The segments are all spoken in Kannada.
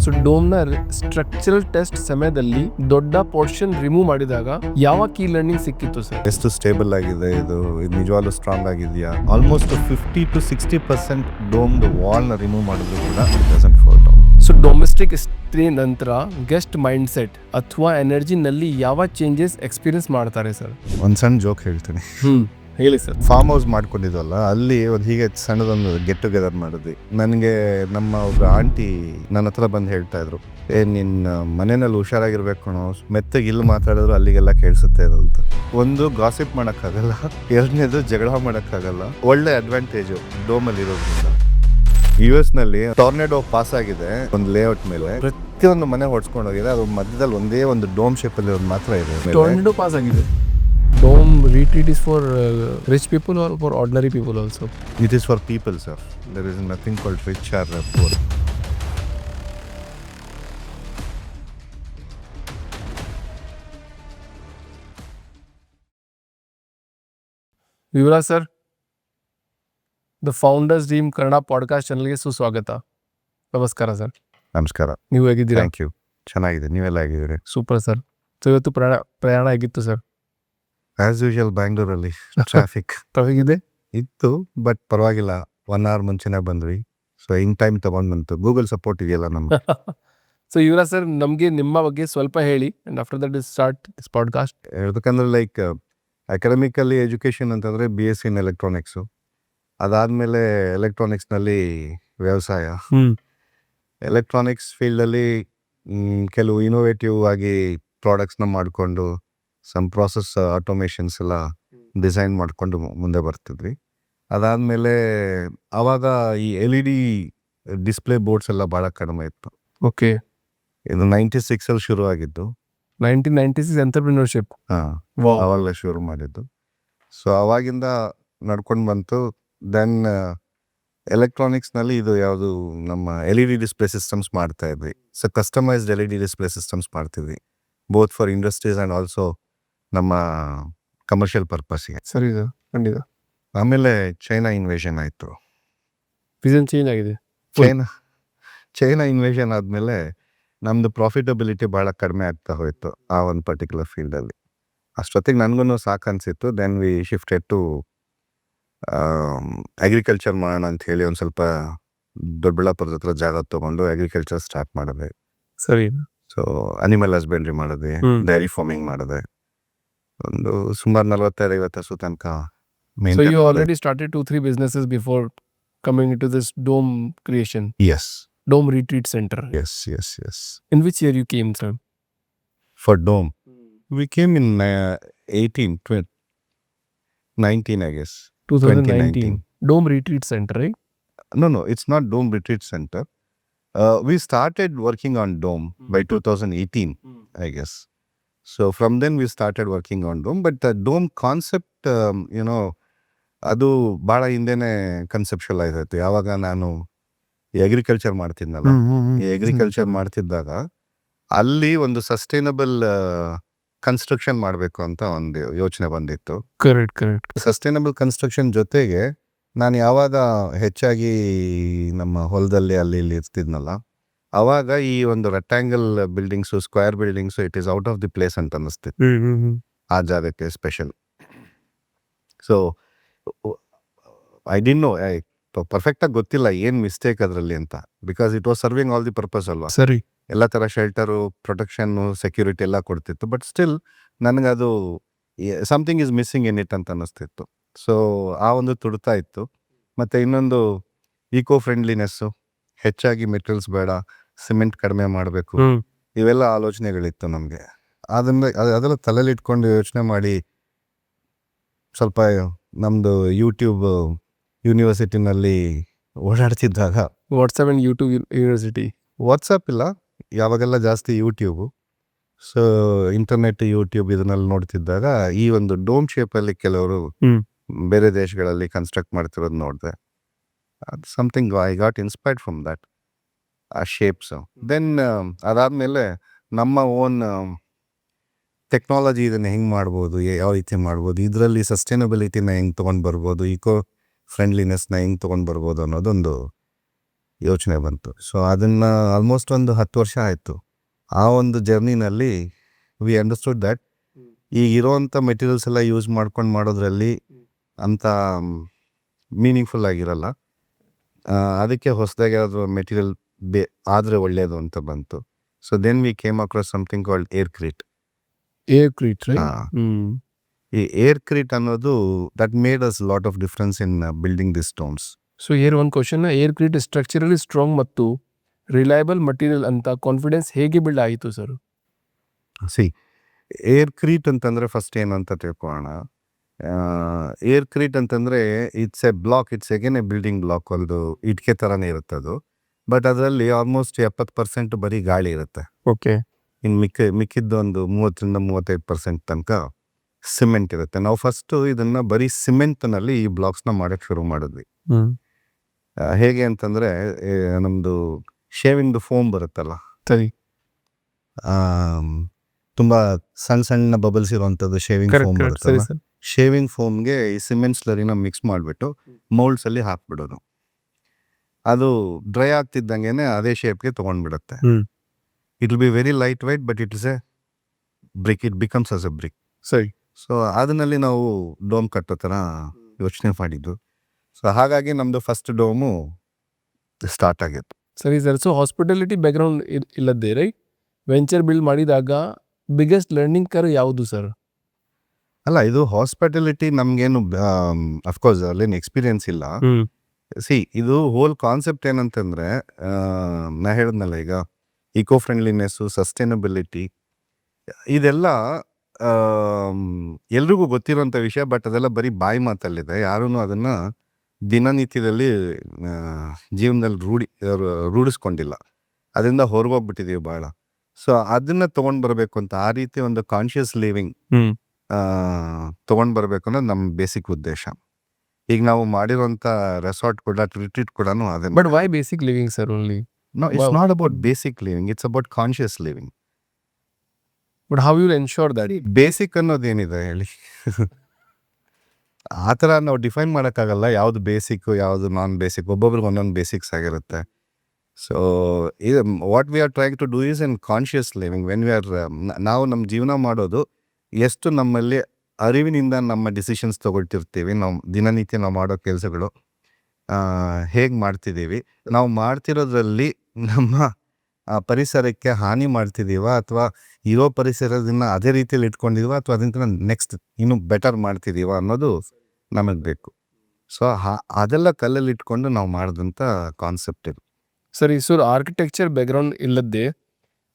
ಸೊ ಡೋಮ್ನ ಸ್ಟ್ರಕ್ಚರಲ್ ಟೆಸ್ಟ್ ಸಮಯದಲ್ಲಿ ದೊಡ್ಡ ಪೋರ್ಷನ್ ರಿಮೂವ್ ಮಾಡಿದಾಗ ಯಾವ ಕೀ ಲರ್ನಿಂಗ್ ಸಿಕ್ಕಿತ್ತು ಸರ್? ಎಷ್ಟು ಸ್ಟೇಬಲ್ ಆಗಿದೆ, ಇದು ನಿಜವಾಗ್ಲೂ ಸ್ಟ್ರಾಂಗ್ ಆಗಿದೆಯಾ. ಆಲ್ಮೋಸ್ಟ್ 50-60% ಡೋಮ್ದು ವಾಲ್ನ ರಿಮೂವ್ ಮಾಡಿದ್ರು ಕೂಡ it doesn't fall down. So domestic stay ನಂತರ ಗೆಸ್ಟ್ ಮೈಂಡ್ ಸೆಟ್ ಅಥವಾ ಎನರ್ಜಿನಲ್ಲಿ ಯಾವ ಚೇಂಜಸ್ ಎಕ್ಸ್ಪೀರಿಯನ್ಸ್ ಮಾಡ್ತಾರೆ ಸರ್? ಒಂದು ಸಣ್ಣ ಜೋಕ್ ಹೇಳ್ತೀನಿ. ಹೇಳಿ ಸರ್. ಫಾರ್ಮ್ ಹೌಸ್ ಮಾಡ್ಕೊಂಡಿದ್ವಲ್ಲ, ಅಲ್ಲಿ ಒಂದು ಹೀಗೆ ಸಣ್ಣದೊಂದು ಗೆಟ್ ಟುಗೆದರ್ ಮಾಡಿದ್ವಿ. ನನಗೆ ನಮ್ಮ ಒಬ್ಬ ಆಂಟಿ ನನ್ನ ಹತ್ರ ಬಂದು ಹೇಳ್ತಾ ಇದ್ರು, ನಿನ್ನ ಮನೆಯಲ್ಲಿ ಹುಷಾರಾಗಿರ್ಬೇಕು ಕಣೋ, ಮೆತ್ತಗೆ ಇಲ್ಲಿ ಮಾತಾಡಿದ್ರು ಅಲ್ಲಿಗೆಲ್ಲ ಕೇಳಿಸುತ್ತೆ ಅದು ಅಂತ. ಒಂದು ಗಾಸಿಪ್ ಮಾಡೋಕ್ಕಾಗಲ್ಲ, ಎರಡನೇದು ಜಗಳ ಮಾಡೋಕ್ಕಾಗಲ್ಲ. ಒಳ್ಳೆ ಅಡ್ವಾಂಟೇಜು ಡೋಮಲ್ಲಿ ಇರೋದ್ರಿಂದ. US ನಲ್ಲಿ ಟೊರ್ನೆಡೋ ಪಾಸ್ ಆಗಿದೆ ಒಂದು ಲೇಔಟ್ ಮೇಲೆ, ಪ್ರತಿಯೊಂದು ಮನೆ ಹೊಡ್ಸ್ಕೊಂಡು ಹೋಗಿದೆ. ಅದು ಮಧ್ಯದಲ್ಲಿ ಒಂದೇ ಒಂದು ಡೋಮ್ ಶೇಪ್ ಅಲ್ಲಿ ಒಂದು ಮಾತ್ರ ಇದೆ. ಟೊರ್ನೆಡೋ ಪಾಸ್ ಆಗಿದೆ. Dome retreat is for rich people or for ordinary people also? It is for people, sir. There is nothing called rich or poor. ವಿವರಾ sir, the founders dream Kannada podcast ಚಾನಲ್ಗೆ ಸುಸ್ವಾಗತ. ನಮಸ್ಕಾರ ಸರ್. ನಮಸ್ಕಾರ. ನೀವು ಹೇಗಿದ್ದೀರಾ? Thank you. ಚೆನ್ನಾಗಿದೆ. ನೀವೆಲ್ಲ ಹೇಗಿದ್ದೀರಿ? Super sir. ಸೊ ಇವತ್ತು ಪ್ರಯಾಣ ಹೇಗಿತ್ತು ಸರ್? ಆಸ್ ಯೂಶುವಲ್ ಬ್ಯಾಂಗ್ಳೂರಲ್ಲಿ ಟ್ರಾಫಿಕ್ ಇದೆ ಇತ್ತು, ಬಟ್ ಪರವಾಗಿಲ್ಲ. 1 hour ಮುಂಚೆನೇ ಬಂದ್ವಿ. ಸೊ ಇನ್ ಟೈಮ್ ತಗೊಂಡ್ ಬಂತು. ಗೂಗಲ್ ಸಪೋರ್ಟ್ ಇದೆಯಲ್ಲ ನಮ್ಗೆ. ಸೊ ಇವರ ಸರ್, ನಮಗೆ ನಿಮ್ಮ ಬಗ್ಗೆ ಸ್ವಲ್ಪ ಹೇಳಿ, and after that is start this podcast. ಹೇಳ್ಬೇಕಂದ್ರೆ ಲೈಕ್ ಅಕಾಡೆಮಿಕಲಿ ಎಜುಕೇಶನ್ ಅಂತಂದ್ರೆ BSc ಇನ್ ಎಲೆಕ್ಟ್ರಾನಿಕ್ಸು, ಅದಾದ್ಮೇಲೆ ಎಲೆಕ್ಟ್ರಾನಿಕ್ಸ್ನಲ್ಲಿ ವ್ಯವಸಾಯ. ಎಲೆಕ್ಟ್ರಾನಿಕ್ಸ್ ಫೀಲ್ಡಲ್ಲಿ ಕೆಲವು ಇನೋವೇಟಿವ್ ಆಗಿ ಪ್ರಾಡಕ್ಟ್ಸ್ನ ಮಾಡಿಕೊಂಡು ಸಮ್ ಪ್ರಾಸೆಸ್ ಆಟೋಮೇಷನ್ಸ್ ಎಲ್ಲ ಡಿಸೈನ್ ಮಾಡಿಕೊಂಡು ಮುಂದೆ ಬರ್ತಿದ್ವಿ. ಅದಾದಮೇಲೆ ಆವಾಗ ಈ LED ಡಿಸ್ಪ್ಲೇ ಬೋರ್ಡ್ಸ್ ಎಲ್ಲ ಭಾಳ ಕಡಿಮೆ ಇತ್ತು. ಓಕೆ. ಇದು 96 ಶುರು ಆಗಿದ್ದು. 1996 ಎಂಟರ್ಪ್ರಿನರ್ಶಿಪ್. ಆವಾಗಲೇ ಶುರು ಮಾಡಿದ್ದು. ಸೊ ಅವಾಗಿಂದ ನಡ್ಕೊಂಡು ಬಂತು. ದೆನ್ ಎಲೆಕ್ಟ್ರಾನಿಕ್ಸ್ನಲ್ಲಿ ಇದು ಯಾವುದು ನಮ್ಮ LED ಡಿಸ್ಪ್ಲೇ ಸಿಸ್ಟಮ್ಸ್ ಮಾಡ್ತಾ ಇದ್ವಿ. So customised LED display systems ಮಾಡ್ತಿದ್ವಿ, both for industries and also ನಮ್ಮ ಕಮರ್ಷಿಯಲ್ ಪರ್ಪಸ್ಗೆ. ಸರಿ ಸರ್, ಖಂಡಿತ. ಆಮೇಲೆ ಚೈನಾ ಇನ್ವೇಷನ್ ಆಯಿತು. ವಿಷನ್ ಚೇಂಜ್ ಆಗಿದೆ. ಚೈನಾ ಇನ್ವೇಷನ್ ಆದಮೇಲೆ ನಮ್ಮದು ಪ್ರಾಫಿಟಬಿಲಿಟಿ ಭಾಳ ಕಡಿಮೆ ಆಗ್ತಾ ಹೋಯಿತು ಆ ಒಂದು ಪರ್ಟಿಕ್ಯುಲರ್ ಫೀಲ್ಡಲ್ಲಿ. ಅಷ್ಟೊತ್ತಿಗೆ ನನಗೂ ಸಾಕು ಅನಿಸಿತ್ತು. Then we shifted to agriculture ಮಾಡೋಣ ಅಂತ ಹೇಳಿ ಒಂದು ಸ್ವಲ್ಪ ದೊಡ್ಡಬಳ್ಳಾಪುರದ ಹತ್ರ ಜಾಗ ತೊಗೊಂಡು ಅಗ್ರಿಕಲ್ಚರ್ ಸ್ಟಾರ್ಟ್ ಮಾಡಿದೆ. ಸರಿ. ಸೊ ಅನಿಮಲ್ ಹಸ್ಬೆಂಡ್ರಿ ಮಾಡಿದೆ, ಡೈರಿ ಫಾರ್ಮಿಂಗ್ ಮಾಡಿದೆ. ಒಂದು ಸುಮಾರು 45-50 ವರ್ಷ ತನಕ. So you already started 2-3 businesses before coming into this Dome creation? Yes. Dome Retreat Center. Yes. In which year you came, sir? For Dome, we came in 19, I guess. 2019. Dome Retreat Center, right? No, it's not Dome Retreat Center. We started working on Dome by 2018, I guess. So from then we started working on Dome, but the Dome concept, ಅದು ಭಾಳ ಹಿಂದೆನೆ ಕನ್ಸೆಪ್ಷುವಲೈಸ್ ಆಯಿತು. ಯಾವಾಗ ನಾನು ಈ ಅಗ್ರಿಕಲ್ಚರ್ ಮಾಡ್ತಿದ್ನಲ್ಲ, ಈ ಅಗ್ರಿಕಲ್ಚರ್ ಮಾಡ್ತಿದ್ದಾಗ ಅಲ್ಲಿ ಒಂದು ಸಸ್ಟೈನಬಲ್ ಕನ್ಸ್ಟ್ರಕ್ಷನ್ ಮಾಡಬೇಕು ಅಂತ ಒಂದು ಯೋಚನೆ ಬಂದಿತ್ತು. ಕರೆಕ್ಟ್. ಸಸ್ಟೈನಬಲ್ ಕನ್ಸ್ಟ್ರಕ್ಷನ್ ಜೊತೆಗೆ ನಾನು ಯಾವಾಗ ಹೆಚ್ಚಾಗಿ ನಮ್ಮ ಹೊಲದಲ್ಲಿ ಅಲ್ಲಿ ಇಲ್ಲಿ ಇರ್ತಿದ್ನಲ್ಲ, ಅವಾಗ ಈ ಒಂದು rectangle buildings, square buildings, it is out of the place ಅಂತ ಅನ್ನಿಸ್ತಿತ್ತು ಆ ಜಾಗಕ್ಕೆ special. So I didn't know, ಪರ್ಫೆಕ್ಟಾಗಿ ಗೊತ್ತಿಲ್ಲ ಏನು ಮಿಸ್ಟೇಕ್ ಅದರಲ್ಲಿ ಅಂತ, because it was serving all the purpose ಅಲ್ವಾ. ಸರಿ. ಎಲ್ಲ ಥರ ಶೆಲ್ಟರು, ಪ್ರೊಟೆಕ್ಷನ್ನು, ಸೆಕ್ಯೂರಿಟಿ ಎಲ್ಲ ಕೊಡ್ತಿತ್ತು. ಬಟ್ ಸ್ಟಿಲ್ ನನಗದು something is missing in it ಅಂತ ಅನ್ನಿಸ್ತಿತ್ತು. ಸೊ ಆ ಒಂದು ತುಡ್ತಾ ಇತ್ತು. ಮತ್ತು ಇನ್ನೊಂದು ಈಕೋ ಫ್ರೆಂಡ್ಲಿನೆಸ್ಸು, ಹೆಚ್ಚಾಗಿ ಮೆಟೀರಿಯಲ್ಸ್ ಬೇಡ, ಸಿಮೆಂಟ್ ಕಡಿಮೆ ಮಾಡಬೇಕು, ಇವೆಲ್ಲ ಆಲೋಚನೆಗಳಿತ್ತು ನಮಗೆ. ಅದೆಲ್ಲ ತಲೆಯಲ್ಲಿ ಇಟ್ಕೊಂಡು ಯೋಚನೆ ಮಾಡಿ ಸ್ವಲ್ಪ ನಮ್ಮದು ಯೂಟ್ಯೂಬ್ ಯೂನಿವರ್ಸಿಟಿನಲ್ಲಿ ಓಡಾಡ್ತಿದ್ದಾಗ, WhatsApp and YouTube university, WhatsApp ಇಲ್ಲ, ಯಾವಾಗೆಲ್ಲ ಜಾಸ್ತಿ ಯೂಟ್ಯೂಬು. ಸೊ ಇಂಟರ್ನೆಟ್, ಯೂಟ್ಯೂಬ್ ಇದನ್ನೆಲ್ಲ ನೋಡ್ತಿದ್ದಾಗ ಈ ಒಂದು ಡೋಮ್ ಶೇಪಲ್ಲಿ ಕೆಲವರು ಬೇರೆ ದೇಶಗಳಲ್ಲಿ ಕನ್ಸ್ಟ್ರಕ್ಟ್ ಮಾಡ್ತಿರೋದು ನೋಡಿದೆ. Something I got inspired from that, ಆ ಶೇಪ್ಸ್. ದೆನ್ ಅದಾದಮೇಲೆ ನಮ್ಮ ಓನ್ ಟೆಕ್ನಾಲಜಿ ಇದನ್ನು ಹೆಂಗೆ ಮಾಡ್ಬೋದು, ಯಾವ ರೀತಿ ಮಾಡ್ಬೋದು, ಇದರಲ್ಲಿ ಸಸ್ಟೈನಬಿಲಿಟಿನ ಹೆಂಗೆ ತೊಗೊಂಡು ಬರ್ಬೋದು, ಈಕೋ ಫ್ರೆಂಡ್ಲಿನೆಸ್ನ ಹೆಂಗೆ ತೊಗೊಂಡು ಬರ್ಬೋದು ಅನ್ನೋದೊಂದು ಯೋಚನೆ ಬಂತು. ಸೊ ಅದನ್ನು ಆಲ್ಮೋಸ್ಟ್ ಒಂದು 10 ವರ್ಷ ಆಯಿತು. ಆ ಒಂದು ಜರ್ನಿನಲ್ಲಿ ವಿ ಅಂಡರ್ಸ್ಟುಡ್ ದ್ಯಾಟ್ ಈಗ ಇರೋವಂಥ ಮೆಟೀರಿಯಲ್ಸ್ ಎಲ್ಲ ಯೂಸ್ ಮಾಡ್ಕೊಂಡು ಮಾಡೋದ್ರಲ್ಲಿ ಅಂಥ ಮೀನಿಂಗ್ಫುಲ್ ಆಗಿರಲ್ಲ. ಅದಕ್ಕೆ ಹೊಸದಾಗಿ ಯಾವ್ದಾದ್ರು ಮೆಟೀರಿಯಲ್ ಆದರೆ ಒಳ್ಳೆಯದು ಅಂತ ಬಂತು. So then we came across something called aircrete. Aircrete right. ಈ ಏರ್ಕ್ರೀಟ್ ಅನ್ನೋದು that made us lot of difference in building the stones. So air ಒಂದು ಕ್ವಶನ್, ಏರ್ಕ್ರೀಟ್ ಸ್ಟ್ರಕ್ಚರಲಿ ಸ್ಟ್ರಾಂಗ್ ಮತ್ತು ರಿಲಯಬಲ್ ಮಟೀರಿಯಲ್ ಅಂತ ಕಾನ್ಫಿಡೆನ್ಸ್ ಹೇಗೆ ಬಿಲ್ಡ್ ಆಯಿತು ಸರ್? ಸಿ, ಏರ್ಕ್ರೀಟ್ ಅಂತಂದರೆ ಫಸ್ಟ್ ಏನು ಅಂತ ತಿಳ್ಕೊಳ್ಳೋಣ. ಏರ್ಕ್ರೀಟ್ ಅಂತಂದರೆ it's a block, it's again a building block. ಒಂದು ಇಟ್ಕೆ ಥರನೇ ಇರುತ್ತೆ ಅದು. ಬಟ್ ಅದರಲ್ಲಿ ಆಲ್ಮೋಸ್ಟ್ 70% ಬರೀ ಗಾಳಿ ಇರುತ್ತೆ. ಓಕೆ. ಇನ್ನು ಮಿಕ್ಕಿದ್ದು ಒಂದು 30-35% ತನಕ ಸಿಮೆಂಟ್ ಇರುತ್ತೆ. ನಾವು ಫಸ್ಟು ಇದನ್ನು ಬರೀ ಸಿಮೆಂಟ್ನಲ್ಲಿ ಈ ಬ್ಲಾಕ್ಸ್ನ ಮಾಡೋಕ್ಕೆ ಶುರು ಮಾಡಿದ್ವಿ. ಹೇಗೆ ಅಂತಂದರೆ ನಮ್ಮದು ಶೇವಿಂಗ್ದು ಫೋಮ್ ಬರುತ್ತಲ್ಲ, ಸರಿ, ತುಂಬ ಸಣ್ಣ ಸಣ್ಣ ಬಬಲ್ಸ್ ಇರುವಂಥದ್ದು ಶೇವಿಂಗ್ ಫೋಮ್ ಸರಿ ಬರುತ್ತಲ್ಲ, ಸರ್. ಶೇವಿಂಗ್ ಫೋಮ್ಗೆ ಈ ಸಿಮೆಂಟ್ ಸ್ಲರಿನ ಮಿಕ್ಸ್ ಮಾಡಿಬಿಟ್ಟು ಮೌಲ್ಡ್ಸಲ್ಲಿ ಹಾಕ್ಬಿಡೋದು. ಅದು ಡ್ರೈ ಆಗ್ತಿದ್ದಂಗೆ ಅದೇ ಶೇಪ್ಗೆ ತೊಗೊಂಡ್ಬಿಡುತ್ತೆ. It will be very lightweight, but it is a brick, it becomes as a brick. ಸರಿ. ಸೊ ಅದನ್ನಲ್ಲಿ ನಾವು ಡೋಮ್ ಕಟ್ಟೋ ಥರ ಯೋಚನೆ ಮಾಡಿದ್ದು. ಸೊ ಹಾಗಾಗಿ ನಮ್ಮದು ಫಸ್ಟ್ ಡೋಮು ಸ್ಟಾರ್ಟ್ ಆಗಿತ್ತು. ಸರಿ ಸರ್. ಸೊ ಹಾಸ್ಪಿಟಾಲಿಟಿ ಬ್ಯಾಕ್ಗ್ರೌಂಡ್ ಇಲ್ಲದೆ ರೈಟ್, ವೆಂಚರ್ ಬಿಲ್ಡ್ ಮಾಡಿದಾಗ ಬಿಗ್ಗೆಸ್ಟ್ ಲರ್ನಿಂಗ್ ಕರ್ ಯಾವುದು ಸರ್? ಅಲ್ಲ, ಇದು ಹಾಸ್ಪಿಟಾಲಿಟಿ ನಮಗೇನು ಅಫ್ಕೋರ್ಸ್ ಅಲ್ಲೇನು ಎಕ್ಸ್ಪೀರಿಯನ್ಸ್ ಇಲ್ಲ. ಸಿ, ಇದು ಹೋಲ್ ಕಾನ್ಸೆಪ್ಟ್ ಏನಂತಂದರೆ, ನಾ ಹೇಳಿದ್ನಲ್ಲ ಈಗ, ಇಕೋ ಫ್ರೆಂಡ್ಲಿನೆಸ್ಸು, ಸಸ್ಟೈನಬಿಲಿಟಿ, ಇದೆಲ್ಲ ಎಲ್ರಿಗೂ ಗೊತ್ತಿರೋಂಥ ವಿಷಯ. ಬಟ್ ಅದೆಲ್ಲ ಬರೀ ಬಾಯಿ ಮಾತಲ್ಲಿದೆ. ಯಾರೂ ಅದನ್ನು ದಿನನಿತ್ಯದಲ್ಲಿ ಜೀವನದಲ್ಲಿ ರೂಢಿಸ್ಕೊಂಡಿಲ್ಲ. ಅದರಿಂದ ಹೊರಗೋಗ್ಬಿಟ್ಟಿದ್ದೀವಿ ಭಾಳ. ಸೊ ಅದನ್ನು ತೊಗೊಂಡು ಬರಬೇಕು ಅಂತ, ಆ ರೀತಿ ಒಂದು ಕಾನ್ಷಿಯಸ್ ಲಿವಿಂಗ್ ತೊಗೊಂಡು ಬರಬೇಕು ಅನ್ನೋದು ನಮ್ಮ ಬೇಸಿಕ್ ಉದ್ದೇಶ. ಈಗ ನಾವು ಮಾಡಿರೋಂಥ ರೆಸಾರ್ಟ್ ಕೂಡ, ರಿಟ್ರೀಟ್ ಕೂಡ ಅದೇ. But why basic living sir only? No, it's not about basic living, it's about conscious living. But how you ensure that? Basic ಅನ್ನೋದೇನಿದೆ ಹೇಳಿ, ಆ ಥರ ನಾವು ಡಿಫೈನ್ ಮಾಡೋಕ್ಕಾಗಲ್ಲ ಯಾವುದು ಬೇಸಿಕ್ಕು ಯಾವುದು ನಾನ್ ಬೇಸಿಕ್. ಒಬ್ಬೊಬ್ರಿಗೆ ಒಂದೊಂದು ಬೇಸಿಕ್ಸ್ ಆಗಿರುತ್ತೆ. ಸೊ ಇದು what we are trying to do is in conscious living. When we are, ನಾವು ನಮ್ಮ ಜೀವನ ಮಾಡೋದು ಎಷ್ಟು ನಮ್ಮಲ್ಲಿ ಅರಿವಿನಿಂದ ನಮ್ಮ ಡಿಸಿಷನ್ಸ್ ತೊಗೊಳ್ತಿರ್ತೀವಿ. ನಾವು ದಿನನಿತ್ಯ ನಾವು ಮಾಡೋ ಕೆಲಸಗಳು ಹೇಗೆ ಮಾಡ್ತಿದ್ದೀವಿ, ನಾವು ಮಾಡ್ತಿರೋದ್ರಲ್ಲಿ ನಮ್ಮ ಪರಿಸರಕ್ಕೆ ಹಾನಿ ಮಾಡ್ತಿದ್ದೀವ, ಅಥವಾ ಇರೋ ಪರಿಸರದಿಂದ ಅದೇ ರೀತಿಯಲ್ಲಿ ಇಟ್ಕೊಂಡಿದ್ದೀವ, ಅಥವಾ ಅದರಿಂದ ನೆಕ್ಸ್ಟ್ ಇನ್ನೂ ಬೆಟರ್ ಮಾಡ್ತಿದ್ದೀವ ಅನ್ನೋದು ನಮಗೆ ಬೇಕು. ಸೊ ಅದೆಲ್ಲ ಕಲ್ಲಲ್ಲಿ ಇಟ್ಕೊಂಡು ನಾವು ಮಾಡಿದಂಥ ಕಾನ್ಸೆಪ್ಟ್ ಇದು. ಸರಿ ಸರ್, ಆರ್ಕಿಟೆಕ್ಚರ್ ಬ್ಯಾಕ್ಗ್ರೌಂಡ್ ಇಲ್ಲದೆ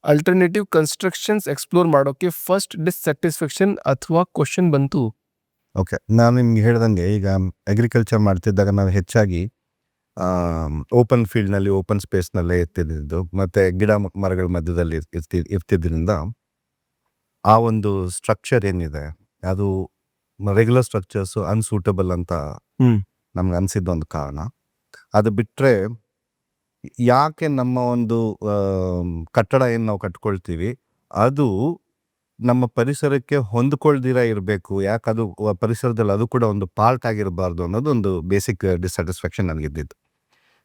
ಅಲ್ಟರ್ನೇಟಿವ್ ಕನ್ಸ್ಟ್ರಕ್ಷನ್ಸ್ ಎಕ್ಸ್ಪ್ಲೋರ್ ಮಾಡೋಕ್ಕೆ ಫಸ್ಟ್ ಡಿಸ್ಸ್ಯಾಟಿಸ್ಫ್ಯಾಕ್ಷನ್ ಅಥವಾ ಕ್ವಶನ್ ಬಂತು? ಓಕೆ, ನಾನು ನಿಮ್ಗೆ ಹೇಳ್ದಂಗೆ, ಈಗ ಅಗ್ರಿಕಲ್ಚರ್ ಮಾಡ್ತಿದ್ದಾಗ ನಾವು ಹೆಚ್ಚಾಗಿ ಓಪನ್ ಫೀಲ್ಡ್ನಲ್ಲಿ, ಓಪನ್ ಸ್ಪೇಸ್ನಲ್ಲೇ ಇರ್ತಿದ್ದು, ಮತ್ತು ಗಿಡ ಮರಗಳ ಮಧ್ಯದಲ್ಲಿ ಇರ್ತಿದ್ದರಿಂದ ಆ ಒಂದು ಸ್ಟ್ರಕ್ಚರ್ ಏನಿದೆ ಅದು ರೆಗ್ಯುಲರ್ ಸ್ಟ್ರಕ್ಚರ್ಸು ಅನ್ಸೂಟಬಲ್ ಅಂತ ನಮ್ಗೆ ಅನಿಸಿದ್ದೊಂದು ಕಾರಣ. ಅದು ಬಿಟ್ಟರೆ ಯಾಕೆ ನಮ್ಮ ಒಂದು ಕಟ್ಟಡ ಏನು ನಾವು ಕಟ್ಕೊಳ್ತೀವಿ ಅದು ನಮ್ಮ ಪರಿಸರಕ್ಕೆ ಹೊಂದ್ಕೊಳ್ದಿರ ಇರಬೇಕು, ಯಾಕೆ ಅದು ಪರಿಸರದಲ್ಲಿ ಅದು ಕೂಡ ಒಂದು ಪಾರ್ಟ್ ಆಗಿರಬಾರ್ದು ಅನ್ನೋದು ಒಂದು ಬೇಸಿಕ್ ಡಿಸ್ಸ್ಯಾಟಿಸ್ಫ್ಯಾಕ್ಷನ್ ನನಗಿದ್ದಿದ್ದು.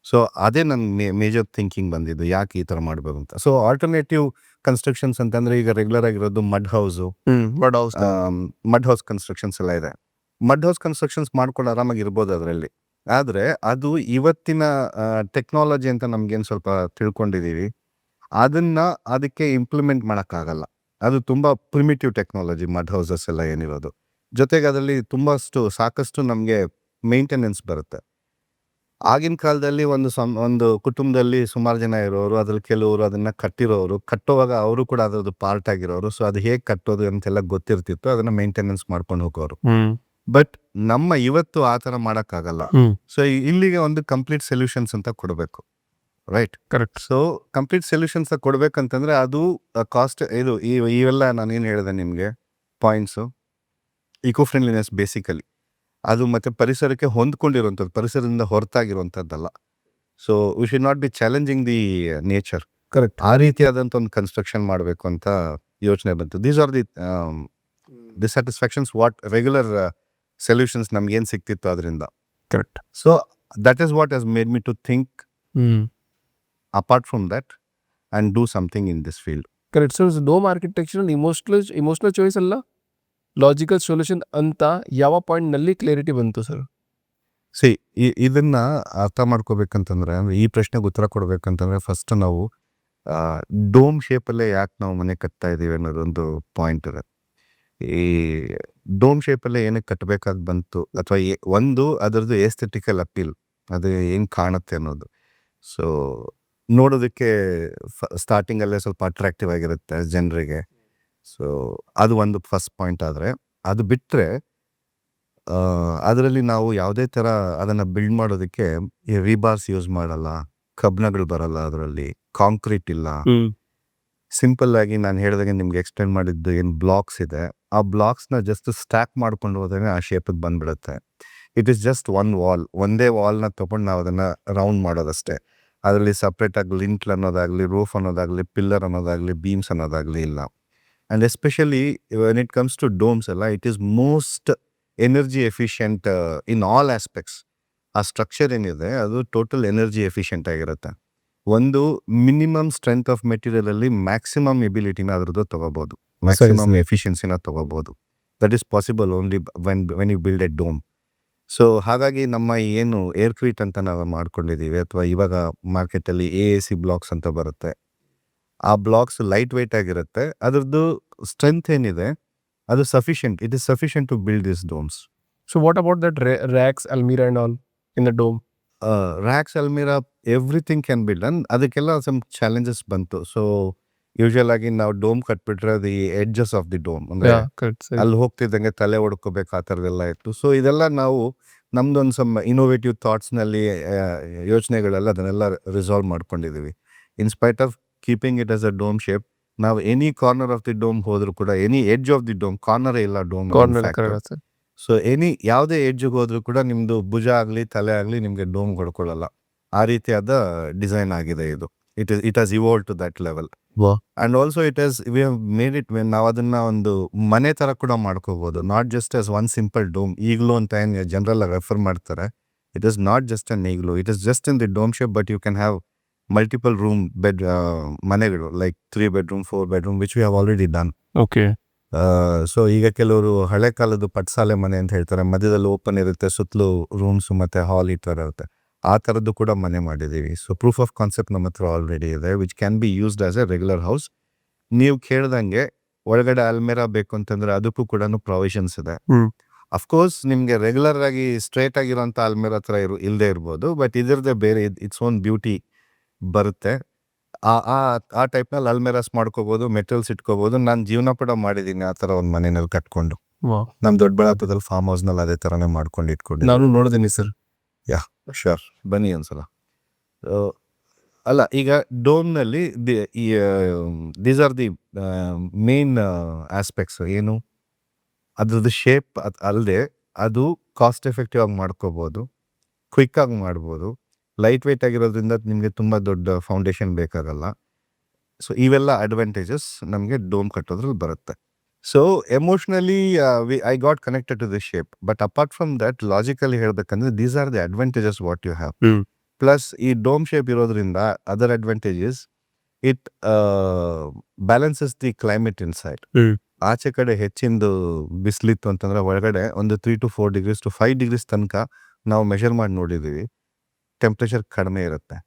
ಸೊ ಅದೇ ನನ್ನ ಮೇಜರ್ ಥಿಂಕಿಂಗ್ ಬಂದಿದ್ದು, ಯಾಕೆ ಈ ಥರ ಮಾಡಬೇಕು ಅಂತ. ಸೊ ಆಲ್ಟರ್ನೇಟಿವ್ ಕನ್ಸ್ಟ್ರಕ್ಷನ್ಸ್ ಅಂತಂದರೆ, ಈಗ ರೆಗ್ಯುಲರ್ ಆಗಿರೋದು ಮಡ್ ಹೌಸ್ ಕನ್ಸ್ಟ್ರಕ್ಷನ್ಸ್ ಎಲ್ಲ ಇದೆ. ಮಡ್ ಹೌಸ್ ಕನ್ಸ್ಟ್ರಕ್ಷನ್ಸ್ ಮಾಡ್ಕೊಂಡು ಆರಾಮಾಗಿ ಇರ್ಬೋದು ಅದರಲ್ಲಿ. ಆದರೆ ಅದು ಇವತ್ತಿನ ಟೆಕ್ನಾಲಜಿ ಅಂತ ನಮ್ಗೇನು ಸ್ವಲ್ಪ ತಿಳ್ಕೊಂಡಿದ್ದೀವಿ, ಅದಕ್ಕೆ ಇಂಪ್ಲಿಮೆಂಟ್ ಮಾಡೋಕ್ಕಾಗಲ್ಲ. ಅದು ತುಂಬ ಪ್ರಿಮಿಟಿವ್ ಟೆಕ್ನಾಲಜಿ ಮಡ್ ಹೌಸಸ್ ಎಲ್ಲ ಏನಿರೋದು. ಜೊತೆಗೆ ಅದರಲ್ಲಿ ಸಾಕಷ್ಟು ನಮಗೆ ಮೇಂಟೆನೆನ್ಸ್ ಬರುತ್ತೆ. ಆಗಿನ ಕಾಲದಲ್ಲಿ ಒಂದು ಕುಟುಂಬದಲ್ಲಿ ಸುಮಾರು ಜನ ಇರೋರು, ಅದ್ರಲ್ಲಿ ಕೆಲವರು ಅದನ್ನು ಕಟ್ಟುವಾಗ ಅವರು ಕೂಡ ಅದರದ್ದು ಪಾರ್ಟ್ ಆಗಿರೋರು. ಸೊ ಅದು ಹೇಗೆ ಕಟ್ಟೋದು ಅಂತೆಲ್ಲ ಗೊತ್ತಿರ್ತಿತ್ತು, ಅದನ್ನು ಮೇಂಟೆನೆನ್ಸ್ ಮಾಡ್ಕೊಂಡು ಹೋಗೋರು. ಬಟ್ ನಮ್ಮ ಇವತ್ತು ಆ ಥರ ಮಾಡೋಕ್ಕಾಗಲ್ಲ. ಸೊ ಇಲ್ಲಿಗೆ ಒಂದು ಕಂಪ್ಲೀಟ್ ಸೊಲ್ಯೂಷನ್ಸ್ ಅಂತ ಕೊಡಬೇಕು, right? Correct. So complete solutions ಕೊಡಬೇಕಂತಂದರೆ ಅದು ಕಾಸ್ಟ್, ಇವೆಲ್ಲ ನಾನೇನು ಹೇಳಿದೆ ನಿಮಗೆ ಪಾಯಿಂಟ್ಸು, ಇಕೋ ಫ್ರೆಂಡ್ಲಿನೆಸ್ ಬೇಸಿಕಲಿ ಅದು, ಮತ್ತು ಪರಿಸರಕ್ಕೆ ಹೊಂದ್ಕೊಂಡಿರುವಂಥದ್ದು, ಪರಿಸರದಿಂದ ಹೊರತಾಗಿರುವಂಥದ್ದಲ್ಲ. So we should not be challenging the nature. Correct. ಆ ರೀತಿಯಾದಂಥ ಒಂದು ಕನ್ಸ್ಟ್ರಕ್ಷನ್ ಮಾಡಬೇಕು ಅಂತ ಯೋಚನೆ ಬಂತು. These are the dissatisfactions what regular solutions ನಮ್ಗೇನು ಸಿಕ್ತಿತ್ತು ಅದರಿಂದ. Correct. So that is what has made me to think apart from that and do something in this field. Correct. So dome architecture emotional choice ಅಲ್ಲ, ಲಾಜಿಕಲ್ ಸೊಲ್ಯೂಷನ್ ಅಂತ ಯಾವ ಪಾಯಿಂಟ್ನಲ್ಲಿ ಕ್ಲಾರಿಟಿ ಬಂತು ಸರ್? ಸಿ ಇದನ್ನ ಅರ್ಥ ಮಾಡ್ಕೋಬೇಕಂತಂದ್ರೆ, ಈ ಪ್ರಶ್ನೆಗೆ ಉತ್ತರ ಕೊಡ್ಬೇಕಂತಂದ್ರೆ ಫಸ್ಟ್ ನಾವು ಡೋಮ್ ಶೇಪಲ್ಲೇ ಯಾಕೆ ನಾವು ಮನೆ ಕಟ್ತಾ ಇದೀವಿ ಅನ್ನೋದೊಂದು ಪಾಯಿಂಟ್ ಇದೆ. ಈ ಡೋಮ್ ಶೇಪಲ್ಲೇ ಏನಕ್ಕೆ ಕಟ್ಟಬೇಕಾಗಿ ಬಂತು, ಅಥವಾ ಒಂದು ಅದರದ್ದು ಎಸ್ಥೆಟಿಕಲ್ ಅಪೀಲ್, ಅದು ಹೆಂಗೆ ಕಾಣುತ್ತೆ ಅನ್ನೋದು. ಸೊ ನೋಡೋದಕ್ಕೆ ಸ್ಟಾರ್ಟಿಂಗಲ್ಲೇ ಸ್ವಲ್ಪ ಅಟ್ರಾಕ್ಟಿವ್ ಆಗಿರುತ್ತೆ ಜನರಿಗೆ. ಸೊ ಅದು ಒಂದು ಫಸ್ಟ್ ಪಾಯಿಂಟ್. ಆದರೆ ಅದು ಬಿಟ್ಟರೆ ಅದರಲ್ಲಿ ನಾವು ಯಾವುದೇ ಥರ ಅದನ್ನು ಬಿಲ್ಡ್ ಮಾಡೋದಕ್ಕೆ ಈ ರಿಬಾರ್ಸ್ ಯೂಸ್ ಮಾಡಲ್ಲ, ಕಬ್ಬಿಣಗಳು ಬರಲ್ಲ, ಅದರಲ್ಲಿ ಕಾಂಕ್ರೀಟ್ ಇಲ್ಲ. ಸಿಂಪಲ್ ಆಗಿ ನಾನು ಹೇಳಿದಾಗೆ ನಿಮ್ಗೆ ಎಕ್ಸ್ಪ್ಲೇನ್ ಮಾಡಿದ್ದು ಏನು ಬ್ಲಾಕ್ಸ್ ಇದೆ, ಆ ಬ್ಲಾಕ್ಸ್ನ ಜಸ್ಟ್ ಸ್ಟ್ಯಾಕ್ ಮಾಡ್ಕೊಂಡು ಹೋದ್ರೆ ಆ ಶೇಪಿಗೆ ಬಂದ್ಬಿಡುತ್ತೆ. ಇಟ್ ಈಸ್ ಜಸ್ಟ್ ಒಂದೇ ವಾಲ್ನ ತೊಗೊಂಡು ನಾವು ಅದನ್ನು ರೌಂಡ್ ಮಾಡೋದಷ್ಟೇ. ಅದರಲ್ಲಿ ಸಪ್ರೇಟಾಗಿ ಲಿಂಟ್ಲ್ ಅನ್ನೋದಾಗಲಿ, ರೂಫ್ ಅನ್ನೋದಾಗಲಿ, ಪಿಲ್ಲರ್ ಅನ್ನೋದಾಗಲಿ, ಬೀಮ್ಸ್ ಅನ್ನೋದಾಗಲಿ ಇಲ್ಲ. And especially when it comes to domes ಎಲ್ಲ, it is most energy efficient in all aspects. ಆ ಸ್ಟ್ರಕ್ಚರ್ ಏನಿದೆ ಅದು ಟೋಟಲ್ ಎನರ್ಜಿ ಎಫಿಷಿಯಂಟ್ ಆಗಿರುತ್ತೆ. ಒಂದು ಮಿನಿಮಮ್ ಸ್ಟ್ರೆಂತ್ ಆಫ್ ಮೆಟೀರಿಯಲಲ್ಲಿ ಮ್ಯಾಕ್ಸಿಮಮ್ ಎಬಿಲಿಟಿನ ಅದ್ರದ್ದು ತೊಗೋಬೋದು, ಮ್ಯಾಕ್ಸಿಮಮ್ ಎಫಿಷಿಯನ್ಸಿನ ತೊಗೋಬೋದು. That is possible only when you build a dome. So ಹಾಗಾಗಿ ನಮ್ಮ ಏನು ಏರ್ ಕ್ರೀಟ್ ಅಂತ ನಾವು ಮಾಡ್ಕೊಂಡಿದ್ದೀವಿ, ಅಥವಾ ಇವಾಗ ಮಾರ್ಕೆಟಲ್ಲಿ AAC ಬ್ಲಾಕ್ಸ್ ಅಂತ ಬರುತ್ತೆ, ಆ ಬ್ಲಾಕ್ಸ್ ಲೈಟ್ ವೆಯ್ಟ್ ಆಗಿರುತ್ತೆ. ಅದ್ರದ್ದು ಸ್ಟ್ರೆಂತ್ ಏನಿದೆ ಅದು sufficient, it is sufficient to build this domes. So what about that racks, ಅಲ್ಮೀರಾ and all in the dome? Racks, ಅಲ್ಮೀರಾ, ಎವ್ರಿಥಿಂಗ್ ಕ್ಯಾನ್ ಬಿ ಡನ್. ಅದಕ್ಕೆಲ್ಲ ಸಮ್ ಚಾಲೆಂಜಸ್ ಬಂತು. ಸೊ ಯೂಶುವಲ್ ಆಗಿ ನಾವು ಡೋಮ್ ಕಟ್ಬಿಟ್ರೆ the edges of the dome ಅಂದ್ರೆ ಅಲ್ಲಿ ಹೋಗ್ತಿದ್ದಂಗೆ ತಲೆ ಹೊಡ್ಕೋಬೇಕು, ಆ ಥರದ್ದೆಲ್ಲ ಇತ್ತು. ಸೊ ಇದೆಲ್ಲ ನಾವು ನಮ್ದೊಂದು ಸಮ್ ಇನೋವೇಟಿವ್ ಥಾಟ್ಸ್ನಲ್ಲಿ ಯೋಚನೆಗಳೆಲ್ಲ ಅದನ್ನೆಲ್ಲ ರಿಸಾಲ್ವ್ ಮಾಡ್ಕೊಂಡಿದ್ದೀವಿ. In spite of keeping it as a dome shape, ನಾವು any corner of the dome ಹೋದ್ರು ಕೂಡ, any edge of the dome, ಕಾರ್ನರೇ ಇಲ್ಲ ಡೋಮ್. ಸೊ ಯಾವುದೇ ಎಡ್ಜ್ಗೆ ಹೋದ್ರು ಕೂಡ ನಿಮ್ದು ಭುಜ ಆಗಲಿ ತಲೆ ಆಗಲಿ ನಿಮಗೆ ಡೋಮ್ ಹೊಡ್ಕೊಳ್ಳಲ್ಲ. ಆ ರೀತಿಯಾದ ಡಿಸೈನ್ ಆಗಿದೆ ಇದು. It has evolve to that level. And also we have made it, ನಾವು ಅದನ್ನ ಒಂದು ಮನೆ ತರ ಕೂಡ ಮಾಡ್ಕೋಬಹುದು, not just as one simple dome. Igloo ಅಂತ ಏನು ಜನರಲ್ ರೆಫರ್ ಮಾಡ್ತಾರೆ, it is not just an igloo, it is just in the dome shape, but you can have multiple room ಮನೆಗಳು, like 3 bedroom 4 bedroom, which we have already done. Okay. So ಈಗ ಕೆಲವರು ಹಳೆ ಕಾಲದ ಪಟ್ಸಾಲೆ ಮನೆ ಅಂತ ಹೇಳ್ತಾರೆ, ಮಧ್ಯದಲ್ಲಿ ಓಪನ್ ಇರುತ್ತೆ, ಸುತ್ತಲೂ ರೂಮ್ಸ್ ಮತ್ತೆ ಹಾಲ್ ಈ ಥರ ಇರುತ್ತೆ. ಆ ಥರದ್ದು ಕೂಡ ಮನೆ ಮಾಡಿದ್ದೀವಿ. ಸೊ ಪ್ರೂಫ್ ಆಫ್ ಕಾನ್ಸೆಪ್ಟ್ ನಮ್ಮ ಹತ್ರ ಆಲ್ರೆಡಿ ಇದೆ, which can be used as A regular house. ನೀವು ಕೇಳ್ದಂಗೆ ಒಳಗಡೆ ಅಲ್ಮೇರಾ ಬೇಕು ಅಂತಂದ್ರೆ ಅದಕ್ಕೂ ಕೂಡ ಪ್ರಾವಿಷನ್ಸ್ ಇದೆ. ಅಫ್ಕೋರ್ಸ್ ನಿಮಗೆ ರೆಗ್ಯುಲರ್ ಆಗಿ ಸ್ಟ್ರೇಟ್ ಆಗಿರೋಂಥ ಅಲ್ಮೇರಾ ಹತ್ರ ಇಲ್ಲದೆ ಇರ್ಬೋದು, ಬಟ್ ಇದರದೇ ಬೇರೆ ಇಟ್ಸ್ ಓನ್ ಬ್ಯೂಟಿ ಬರುತ್ತೆ. ಆ ಟೈಪ್ನಲ್ಲಿ ಅಲ್ಮೇರಾಸ್ ಮಾಡ್ಕೋಬೋದು, ಮೆಟೀರಿಯಲ್ಸ್ ಇಟ್ಕೋಬೋದು. ನಾನು ಜೀವನ ಕೂಡ ಮಾಡಿದ್ದೀನಿ ಆ ಥರ ಒಂದು ಮನೆಯಲ್ಲಿ ಕಟ್ಕೊಂಡು. ನಮ್ಮ ದೊಡ್ಡಬಳ್ಳಾಪುರದಲ್ಲಿ ಫಾರ್ಮ್ ಹೌಸ್ನಲ್ಲಿ ಅದೇ ಥರನೇ ಮಾಡ್ಕೊಂಡು ಇಟ್ಕೊಂಡು ನಾನು ನೋಡಿದ್ದೀನಿ ಸರ್. ಯಾ ಶೋರ್, ಬನ್ನಿ ಒಂದ್ಸಲ. ಅಲ್ಲ, ಈಗ ಡೋಮ್ನಲ್ಲಿ these are the main aspects. ಏನು ಅದ್ರದ್ದು ಶೇಪ್ ಅಲ್ಲದೆ ಅದು ಕಾಸ್ಟ್ ಎಫೆಕ್ಟಿವ್ ಆಗಿ ಮಾಡ್ಕೋಬೋದು, ಕ್ವಿಕ್ ಆಗಿ ಮಾಡ್ಬೋದು, ಲೈಟ್ ವೆಯ್ಟ್ ಆಗಿರೋದ್ರಿಂದ ನಿಮಗೆ ತುಂಬ ದೊಡ್ಡ ಫೌಂಡೇಶನ್ ಬೇಕಾಗಲ್ಲ. ಸೊ ಇವೆಲ್ಲ ಅಡ್ವಾಂಟೇಜಸ್ ನಮಗೆ ಡೋಮ್ ಕಟ್ಟೋದ್ರಲ್ಲಿ ಬರುತ್ತೆ. So emotionally I got connected to this shape, but apart from that logically ಹೇಳ್ಬೇಕಂದ್ರೆ these are the advantages what you have. Plus ಈ ಡೋಮ್ ಶೇಪ್ ಇರೋದ್ರಿಂದ other advantages, it balances the climate inside. ಆಚೆ ಕಡೆ ಹೆಚ್ಚಿಂದು ಬಿಸಿಲಿತ್ತು ಅಂತಂದ್ರೆ ಒಳಗಡೆ ಒಂದು 3 to 4 degrees to 5 degrees ತನಕ ನಾವು ಮೆಷರ್ ಮಾಡಿ ನೋಡಿದ್ದೀವಿ, ಟೆಂಪ್ರೇಚರ್ ಕಡಿಮೆ ಇರುತ್ತೆ.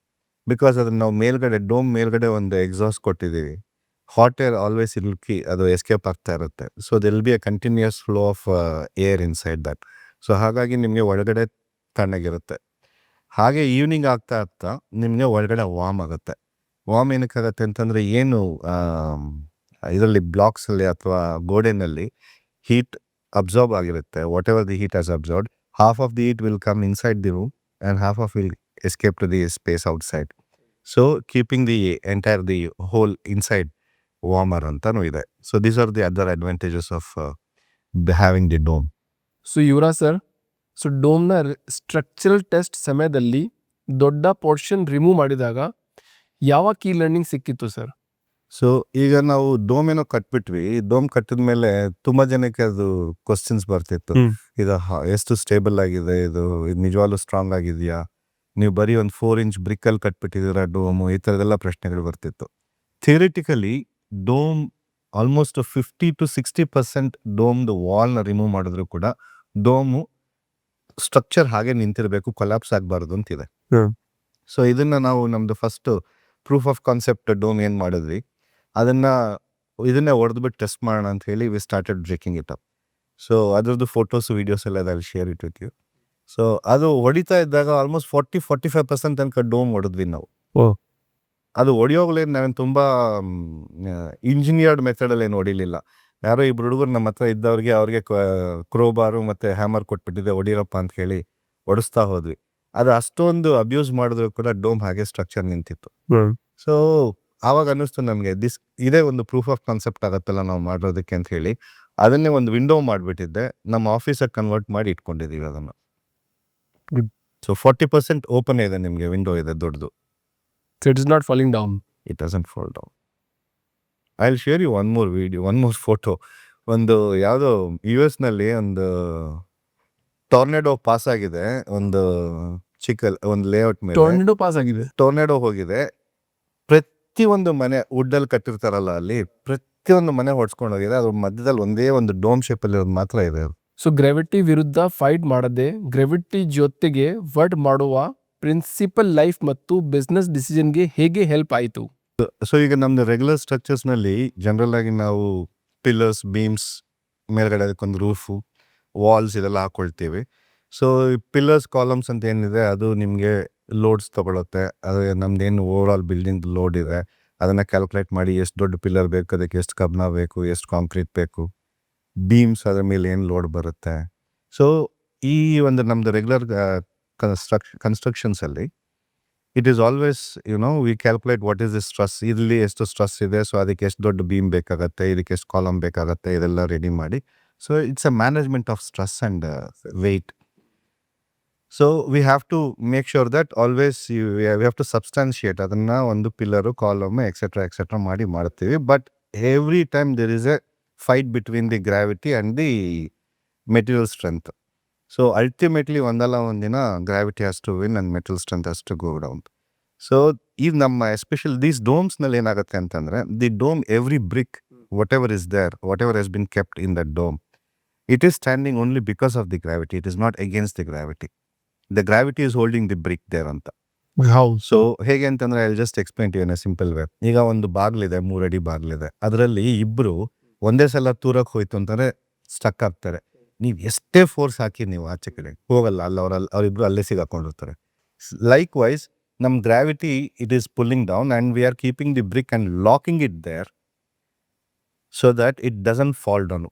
ಬಿಕಾಸ್ ಅದನ್ನ ನಾವು ಮೇಲ್ಗಡೆ ಡೋಮ್ ಮೇಲ್ಗಡೆ ಒಂದು ಎಕ್ಸಾಸ್ಟ್ ಕೊಟ್ಟಿದ್ದೀವಿ. ಹಾಟ್ ಏರ್ ಆಲ್ವೇಸ್ ಅದು ಎಸ್ಕೇಪ್ ಆಗ್ತಾ ಇರುತ್ತೆ. So there'll be a continuous flow of air inside that. So ಹಾಗಾಗಿ ನಿಮಗೆ ಒಳಗಡೆ ತಣ್ಣಗಿರುತ್ತೆ. ಹಾಗೆ ಈವ್ನಿಂಗ್ ಆಗ್ತಾ ಆಗ್ತಾ ನಿಮಗೆ ಒಳಗಡೆ ವಾರ್ಮ್ ಆಗುತ್ತೆ. ವಾರ್ಮ್ ಏನಕ್ಕಾಗತ್ತೆ ಅಂತಂದರೆ, ಏನು ಇದರಲ್ಲಿ ಬ್ಲಾಕ್ಸಲ್ಲಿ ಅಥವಾ ಗೋಡೆನಲ್ಲಿ ಹೀಟ್ ಅಬ್ಸಾರ್ಬ್ ಆಗಿರುತ್ತೆ. What ever the heat has absorbed, half of the heat will come inside the room and half of will escape to the space outside. So keeping the whole inside warmer antanu ide. So these are the other advantages of having the dome. So Yuvraj sir, so ಡೋಮ್ನ ಸ್ಟ್ರಕ್ಚರಲ್ ಟೆಸ್ಟ್ ಸಮಯದಲ್ಲಿ ದೊಡ್ಡ ಪೋರ್ಷನ್ ರಿಮೂವ್ ಮಾಡಿದಾಗ ಯಾವ ಕೀ ಲರ್ನಿಂಗ್ ಸಿಕ್ಕಿತ್ತು ಸರ್? ಸೊ ಈಗ ನಾವು ಡೋಮ್ ಏನೋ ಕಟ್ಬಿಟ್ವಿ, ಡೋಮ್ ಕಟ್ಟಿದ ಮೇಲೆ ತುಂಬಾ ಜನಕ್ಕೆ ಅದು ಕ್ವಶನ್ಸ್ ಬರ್ತಿತ್ತು. ಇದು ಎಷ್ಟು ಸ್ಟೇಬಲ್ ಆಗಿದೆ, ಇದು ನಿಜವಾಗ್ಲೂ ಸ್ಟ್ರಾಂಗ್ ಆಗಿದೆಯಾ, ನೀವು ಬರೀ ಒಂದು 4 ಇಂಚ್ ಬ್ರಿಕ್ಕಲ್ಲಿ ಕಟ್ಬಿಟ್ಟಿದ್ದೀರಾ ಡೋಮು, ಈ ಥರದ್ದೆಲ್ಲ ಪ್ರಶ್ನೆಗಳು ಬರ್ತಿತ್ತು. ಥಿಯರಿಟಿಕಲಿ ಡೋಮ್ ಆಲ್ಮೋಸ್ಟ್ 50-60% ಡೋಮ್ದು ವಾಲ್ನ ರಿಮೂವ್ ಮಾಡಿದ್ರು ಕೂಡ ಡೋಮು ಸ್ಟ್ರಕ್ಚರ್ ಹಾಗೆ ನಿಂತಿರಬೇಕು, ಕೊಲ್ಯಾಪ್ಸ್ ಆಗಬಾರ್ದು ಅಂತಿದೆ. ಸೊ ಇದನ್ನ ನಾವು ನಮ್ದು first proof of concept dome ಏನು ಮಾಡಿದ್ವಿ, ಇದನ್ನೇ ಹೊಡೆದ್ಬಿಟ್ಟು ಟೆಸ್ಟ್ ಮಾಡೋಣ ಅಂತ ಹೇಳಿ we started breaking it up. So ಅದ್ರದ್ದು ಫೋಟೋಸ್ ವೀಡಿಯೋಸ್ ಎಲ್ಲ ಅದಲ್ಲಿ share it with you. So ಅದು ಹೊಡಿತಾ ಇದ್ದಾಗ ಆಲ್ಮೋಸ್ಟ್ 40-45% ತನಕ ಡೋಮ್ ಹೊಡೆದ್ವಿ ನಾವು. ಅದು ಹೊಡಿಯೋಗ್ಲೇನು ನಾವೇನು ತುಂಬ ಇಂಜಿನಿಯರ್ಡ್ ಮೆಥಡಲ್ಲಿ ಏನು ಹೊಡಿಲಿಲ್ಲ. ಯಾರೋ ಇಬ್ರು ಹುಡುಗರು ನಮ್ಮ ಹತ್ರ ಇದ್ದವ್ರಿಗೆ ಅವ್ರಿಗೆ ಕ್ರೋಬಾರು ಮತ್ತು ಹ್ಯಾಮರ್ ಕೊಟ್ಬಿಟ್ಟಿದೆ ಹೊಡಿರಪ್ಪ ಅಂತ ಹೇಳಿ ಹೊಡಿಸ್ತಾ ಹೋದ್ವಿ. ಅದು ಅಷ್ಟೊಂದು ಅಬ್ಯೂಸ್ ಮಾಡಿದ್ರು ಕೂಡ ಡೋಮ್ ಹಾಗೆ ಸ್ಟ್ರಕ್ಚರ್ ನಿಂತಿತ್ತು. ಸೊ ಆವಾಗ ಅನ್ನಿಸ್ತು ನಮಗೆ ಇದೇ ಒಂದು ಪ್ರೂಫ್ ಆಫ್ ಕಾನ್ಸೆಪ್ಟ್ ಆಗತ್ತಲ್ಲ ನಾವು ಮಾಡೋದಕ್ಕೆ ಅಂತ ಹೇಳಿ ಅದನ್ನೇ ಒಂದು ವಿಂಡೋ ಮಾಡಿಬಿಟ್ಟಿದ್ದೆ, ನಮ್ಮ ಆಫೀಸಾಗಿ ಕನ್ವರ್ಟ್ ಮಾಡಿ ಇಟ್ಕೊಂಡಿದ್ದೀವಿ ಅದನ್ನು. ಸೊ 40% ಓಪನ್ ಇದೆ, ನಿಮಗೆ ವಿಂಡೋ ಇದೆ ದೊಡ್ಡದು. So it is not falling down. It doesn't fall down. I'll share you one more video, one more photo. ಒಂದು ಯಾವುದೋ US ನಲ್ಲಿ ಒಂದು ಟೊರ್ನೆಡೋ ಪಾಸ್ ಆಗಿದೆ, ಒಂದು ಒಂದು ಲೇಔಟ್ ಮೇಲೆ ಟೊರ್ನೆಡೋ ಪಾಸ್ ಆಗಿದೆ. ಟೊರ್ನೆಡೋ ಹೋಗಿದೆ. ಪ್ರತಿಯೊಂದು ಮನೆ ವುಡ್ಡಲ್ಲಿ ಕಟ್ಟಿರ್ತಾರಲ್ಲ, ಅಲ್ಲಿ ಪ್ರತಿಯೊಂದು ಮನೆ ಹೊಡ್ಸ್ಕೊಂಡು ಹೋಗಿದೆ. ಅದ್ರ ಮಧ್ಯದಲ್ಲಿ ಒಂದೇ ಒಂದು ಡೋಮ್ ಶೇಪಲ್ಲಿ ಮಾತ್ರ ಇದೆ. ಸೊ ಗ್ರಾವಿಟಿ ವಿರುದ್ಧ ಫೈಟ್ ಮಾಡದೆ ಗ್ರಾವಿಟಿ ಜೊತೆಗೆ ವರ್ಕ್ ಮಾಡುವ ಪ್ರಿನ್ಸಿಪಲ್ ಲೈಫ್ ಮತ್ತು ಬಿಸ್ನೆಸ್ ಡಿಸಿಷನ್ಗೆ ಹೇಗೆ ಹೆಲ್ಪ್ ಆಯಿತು? ಸೊ ಈಗ ನಮ್ದು ರೆಗ್ಯುಲರ್ ಸ್ಟ್ರಕ್ಚರ್ಸ್ನಲ್ಲಿ ಜನರಲ್ ಆಗಿ ನಾವು ಪಿಲ್ಲರ್ಸ್, ಬೀಮ್ಸ್, ಮೇಲ್ಗಡೆ ಅದಕ್ಕೊಂದು ರೂಫು, ವಾಲ್ಸ್ ಇದೆಲ್ಲ ಹಾಕೊಳ್ತೀವಿ. ಸೊ ಪಿಲ್ಲರ್ಸ್, ಕಾಲಮ್ಸ್ ಅಂತ ಏನಿದೆ ಅದು ನಿಮಗೆ ಲೋಡ್ಸ್ ತಗೊಳುತ್ತೆ. ಅದು ನಮ್ದೇನು ಓವರ್ ಆಲ್ ಬಿಲ್ಡಿಂಗ್ ಲೋಡ್ ಇದೆ ಅದನ್ನು ಕ್ಯಾಲ್ಕುಲೇಟ್ ಮಾಡಿ ಎಷ್ಟು ದೊಡ್ಡ ಪಿಲ್ಲರ್ ಬೇಕು, ಅದಕ್ಕೆ ಎಷ್ಟು ಕಬ್ಣ ಬೇಕು, ಎಷ್ಟು ಕಾಂಕ್ರೀಟ್ ಬೇಕು, ಬೀಮ್ಸ್ ಅದ್ರ ಮೇಲೆ ಏನು ಲೋಡ್ ಬರುತ್ತೆ. ಸೊ ಈ ಒಂದು ನಮ್ಮದು ರೆಗ್ಯುಲರ್ ಕನ್ಸ್ಟ್ರಕ್ಷನ್ಸಲ್ಲಿ it is always we calculate what is the stress, ಇಲ್ಲಿ ಎಷ್ಟು ಸ್ಟ್ರೆಸ್ ಇದೆ, ಸೊ ಅದಕ್ಕೆ ಎಷ್ಟು ದೊಡ್ಡ ಬೀಮ್ ಬೇಕಾಗತ್ತೆ, ಇದಕ್ಕೆ ಎಷ್ಟು ಕಾಲಮ್ ಬೇಕಾಗತ್ತೆ, ಇದೆಲ್ಲ ರೆಡಿ ಮಾಡಿ. So it's a management of stress and weight. So we have to make sure that always we have to substantiate ಅದನ್ನು ಒಂದು ಪಿಲ್ಲರು, ಕಾಲಮ್ ಎಕ್ಸೆಟ್ರಾ ಮಾಡಿ ಮಾಡ್ತೀವಿ. But every time there is a fight between the gravity and the material strength. So ultimately ಒಂದಲ್ಲ ಒಂದಿನ gravity has to win and material strength has to go down. So ಈ ನಮ್ಮ ಎಸ್ಪೆಷಲಿ ದೀಸ್ ಡೋಮ್ಸ್ನಲ್ಲಿ ಏನಾಗುತ್ತೆ ಅಂತಂದರೆ, the dome every brick whatever is there, whatever has been kept in that dome, it is standing only because of the gravity. It is not against the gravity. The gravity is holding the brick there ಅಂತ. ಸೊ ಹೇಗೆ ಅಂತಂದ್ರೆ I just explain to you in a simple way. ಈಗ ಒಂದು ಬಾಗ್ಲಿದೆ, 3 ಅಡಿ ಬಾಗ್ಲಿದೆ. ಅದರಲ್ಲಿ ಇಬ್ರು ಒಂದೇ ಸಲ ತೂರಕ್ಕೆ ಹೋಯ್ತು ಅಂತಂದ್ರೆ ಸ್ಟಕ್ ಆಗ್ತಾರೆ. ನೀವು ಎಷ್ಟೇ ಫೋರ್ಸ್ ಹಾಕಿ ನೀವು ಆಚೆ ಕಡೆ ಹೋಗಲ್ಲ, ಅವರಿಬ್ರು ಅಲ್ಲೇ ಸಿಗಾಕೊಂಡಿರ್ತಾರೆ. ಲೈಕ್ ವೈಸ್ ನಮ್ಮ gravity it is pulling down and we are keeping the brick and locking it there so that it doesn't fall down.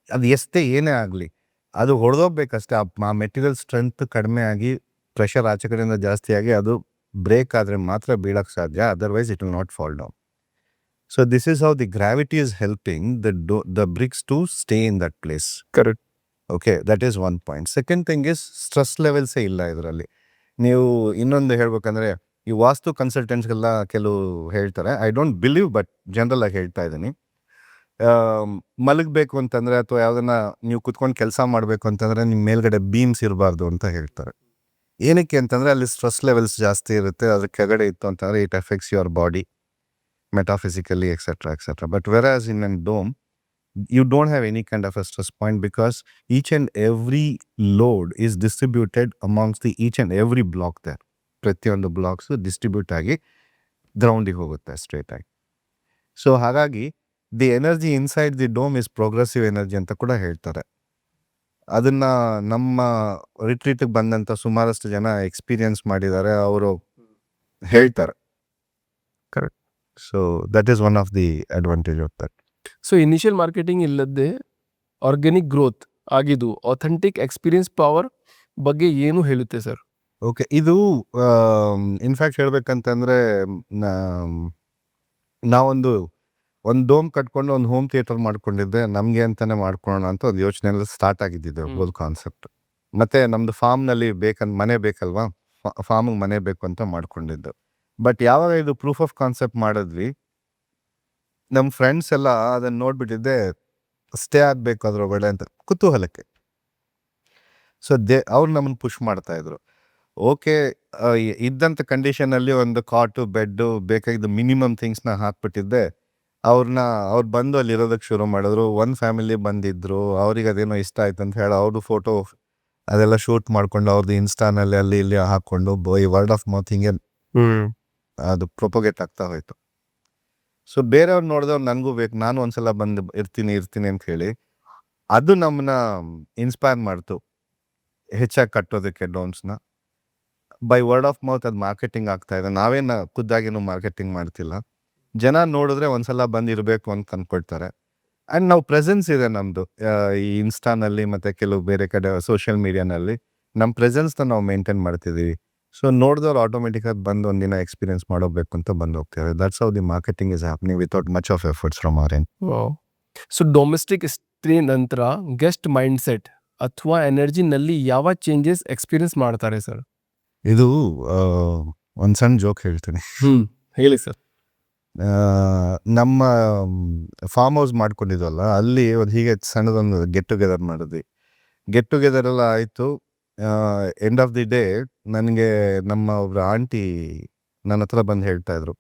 ಅದು ಎಷ್ಟೇ ಏನೇ ಆಗಲಿ ಅದು ಹೊಡೆದೋಗ್ಬೇಕಷ್ಟೇ. ಆ ಮೆಟೀರಿಯಲ್ ಸ್ಟ್ರೆಂತ್ ಕಡಿಮೆ ಆಗಿ ಪ್ರೆಷರ್ ಆಚೆ ಕಡೆಯಿಂದ ಜಾಸ್ತಿ ಆಗಿ ಅದು ಬ್ರೇಕ್ ಆದರೆ ಮಾತ್ರ ಬೀಳಕ್ಕೆ ಸಾಧ್ಯ, otherwise it will not fall down. So this is how the gravity is helping the bricks to stay in that place. Correct. Okay, that is one point. Second thing is stress ಲೆವೆಲ್ಸೇ ಇಲ್ಲ ಇದರಲ್ಲಿ. ನೀವು ಇನ್ನೊಂದು ಹೇಳ್ಬೇಕಂದ್ರೆ ಈ ವಾಸ್ತು ಕನ್ಸಲ್ಟೆಂಟ್ಸ್ಗೆಲ್ಲ ಕೆಲವು ಹೇಳ್ತಾರೆ, I don't believe, but general ಆಗಿ ಹೇಳ್ತಾ ಇದ್ದೀನಿ. ಮಲಗಬೇಕು ಅಂತಂದರೆ ಅಥವಾ ಯಾವುದನ್ನ ನೀವು ಕುತ್ಕೊಂಡು ಕೆಲಸ ಮಾಡಬೇಕು ಅಂತಂದರೆ ನಿಮ್ಮ ಮೇಲ್ಗಡೆ ಬೀಮ್ಸ್ ಇರಬಾರ್ದು ಅಂತ ಹೇಳ್ತಾರೆ. ಏನಕ್ಕೆ ಅಂತಂದರೆ ಅಲ್ಲಿ ಸ್ಟ್ರೆಸ್ ಲೆವೆಲ್ಸ್ ಜಾಸ್ತಿ ಇರುತ್ತೆ. ಅದ್ರ ಕೆಳಗಡೆ ಇತ್ತು ಅಂತಂದರೆ it effects your body metaphysically, etc. But whereas in a dome, you don't have any kind of a stress point because each and every load is distributed amongst each and every block there. ಪ್ರತಿಯೊಂದು ಬ್ಲಾಕ್ಸ್ ಡಿಸ್ಟ್ರಿಬ್ಯೂಟ್ ಆಗಿ ಗ್ರೌಂಡಿಗೆ ಹೋಗುತ್ತೆ ಸ್ಟ್ರೇಟ್ ಆಗಿ. ಸೊ ಹಾಗಾಗಿ the energy inside the dome is progressive energy ಅಂತ ಕೂಡ ಹೇಳ್ತಾರೆ. ಅದನ್ನ ನಮ್ಮ ರಿಟ್ರೀಟಿಗೆ ಬಂದಂಥ ಸುಮಾರಷ್ಟು ಜನ ಎಕ್ಸ್ಪೀರಿಯನ್ಸ್ ಮಾಡಿದ್ದಾರೆ, ಅವರು ಹೇಳ್ತಾರೆ. Correct. So that is one of the advantage of that. So initial marketing ಇಲ್ಲದೆ ಆರ್ಗ್ಯಾನಿಕ್ ಗ್ರೋತ್ ಆಗಿದ್ದು ಅಥೆಂಟಿಕ್ ಎಕ್ಸ್ಪೀರಿಯನ್ಸ್ ಪವರ್ ಬಗ್ಗೆ ಏನು ಹೇಳುತ್ತೆ ಸರ್? ಓಕೆ, ಇದು ಇನ್ಫ್ಯಾಕ್ಟ್ ಹೇಳ್ಬೇಕಂತಂದರೆ ನಾವೊಂದು ಡೋಮ್ ಕಟ್ಕೊಂಡು ಒಂದು ಹೋಮ್ ಥಿಯೇಟರ್ ಮಾಡ್ಕೊಂಡಿದ್ದೆ, ನಮಗೆ ಅಂತಲೇ ಮಾಡ್ಕೊಳ್ಳೋಣ ಅಂತ ಒಂದು ಯೋಚನೆಯಲ್ಲಿ ಸ್ಟಾರ್ಟ್ ಆಗಿದ್ದಿದೆ ಹೋಲ್ ಕಾನ್ಸೆಪ್ಟ್. ಮತ್ತು ನಮ್ಮದು ಫಾರ್ಮ್ನಲ್ಲಿ ಮನೆ ಬೇಕಲ್ವಾ, ಫಾರ್ಮಿಗೆ ಮನೆ ಬೇಕು ಅಂತ ಮಾಡ್ಕೊಂಡಿದ್ದು. ಬಟ್ ಯಾವಾಗ ಇದು ಪ್ರೂಫ್ ಆಫ್ ಕಾನ್ಸೆಪ್ಟ್ ಮಾಡಿದ್ವಿ, ನಮ್ಮ ಫ್ರೆಂಡ್ಸ್ ಎಲ್ಲ ಅದನ್ನು ನೋಡ್ಬಿಟ್ಟಿದ್ದೆ ಸ್ಟೇ ಆಗಬೇಕು ಅದರೊಳಗಡೆ ಅಂತ ಕುತೂಹಲಕ್ಕೆ. ಸೊ ಅವ್ರು ನಮ್ಮನ್ನು ಪುಷ್ ಮಾಡ್ತಾಯಿದ್ರು. ಓಕೆ ಇದ್ದಂಥ ಕಂಡೀಷನಲ್ಲಿ ಒಂದು ಕಾಟು ಬೆಡ್ಡು ಬೇಕಾಗಿದ್ದ ಮಿನಿಮಮ್ ಥಿಂಗ್ಸ್ನ ಹಾಕ್ಬಿಟ್ಟಿದ್ದೆ. ಅವ್ರು ಬಂದು ಅಲ್ಲಿ ಇರೋದಕ್ಕೆ ಶುರು ಮಾಡಿದ್ರು. ಒಂದು ಫ್ಯಾಮಿಲಿ ಬಂದಿದ್ರು, ಅವ್ರಿಗೆ ಅದೇನೋ ಇಷ್ಟ ಆಯ್ತು ಅಂತ ಹೇಳಿ ಅವ್ರದ್ದು ಫೋಟೋ ಅದೆಲ್ಲ ಶೂಟ್ ಮಾಡ್ಕೊಂಡು ಅವ್ರದ್ದು ಇನ್ಸ್ಟಾನಲ್ಲಿ ಅಲ್ಲಿ ಇಲ್ಲಿ ಹಾಕ್ಕೊಂಡು ಈ ವರ್ಡ್ ಆಫ್ ಮೌತ್ ಹಿಂಗೆ ಅದು ಪ್ರೊಪಗೇಟ್ ಆಗ್ತಾ ಹೋಯ್ತು. ಸೊ ಬೇರೆಯವ್ರು ನೋಡಿದವ್ರು ನನಗೂ ಬೇಕು, ನಾನು ಒಂದ್ಸಲ ಬಂದು ಇರ್ತೀನಿ ಅಂತ ಹೇಳಿ ಅದು ನಮ್ಮನ್ನ ಇನ್ಸ್ಪೈರ್ ಮಾಡ್ತು ಹೆಚ್ಚಾಗಿ ಕಟ್ಟೋದಕ್ಕೆ ಡೋಮ್ಸ್ನ. ಬೈ ವರ್ಡ್ ಆಫ್ ಮೌತ್ ಅದು ಮಾರ್ಕೆಟಿಂಗ್ ಆಗ್ತಾ ಇದೆ. ನಾವೇನು ಖುದ್ದಾಗೇನು ಮಾರ್ಕೆಟಿಂಗ್ ಮಾಡ್ತಿಲ್ಲ. ಜನ ನೋಡಿದ್ರೆ ಒಂದ್ಸಲ ಬಂದಿರಬೇಕು ಅಂತ ಅಂದ್ಕೊಳ್ತಾರೆ. ಆ್ಯಂಡ್ ನಾವು ಪ್ರೆಸೆನ್ಸ್ ಇದೆ ನಮ್ಮದು ಈ ಇನ್ಸ್ಟಾನಲ್ಲಿ ಮತ್ತು ಕೆಲವು ಬೇರೆ ಕಡೆ ಸೋಷಿಯಲ್ ಮೀಡಿಯಾನಲ್ಲಿ ನಮ್ಮ ಪ್ರೆಸೆನ್ಸ್ನ ನಾವು ಮೇಂಟೈನ್ ಮಾಡ್ತಿದ್ದೀವಿ. ಸೊ ನೋಡಿದವ್ರು ಆಟೋಮೆಟಿಕಾಗಿ ಬಂದು ಒಂದಿನ ಎಕ್ಸ್ಪೀರಿಯನ್ಸ್ ಮಾಡೋಬೇಕು ಅಂತ ಬಂದು ಹೋಗ್ತಾರೆ. That's how the marketing is happening without much of efforts from our end. So domestic ಸ್ಟ್ರೀ ನಂತರ ಗೆಸ್ಟ್ ಮೈಂಡ್ಸೆಟ್ ಅಥವಾ ಎನರ್ಜಿನಲ್ಲಿ ಯಾವ ಚೇಂಜಸ್ ಎಕ್ಸ್ಪೀರಿಯನ್ಸ್ ಮಾಡ್ತಾರೆ ಸರ್? ಇದು ಒಂದು ಸಣ್ಣ ಜೋಕ್ ಹೇಳ್ತೀನಿ. ಹೇಳಿ ಸರ್. ನಮ್ಮ ಫಾರ್ಮ್ ಹೌಸ್ ಮಾಡ್ಕೊಂಡಿದ್ವಲ್ಲ, ಅಲ್ಲಿ ಒಂದು ಹೀಗೆ ಸಣ್ಣದೊಂದು ಗೆಟ್ ಟುಗೆದರ್ ಮಾಡಿದ್ವಿ. ಗೆಟ್ ಟುಗೆದರ್ ಎಲ್ಲ ಆಯಿತು. ಎಂಡ್ ಆಫ್ ದಿ ಡೇ ನನಗೆ ನಮ್ಮ ಒಬ್ರು ಆಂಟಿ ನನ್ನ ಹತ್ರ ಬಂದು ಹೇಳ್ತಾ ಇದ್ರು,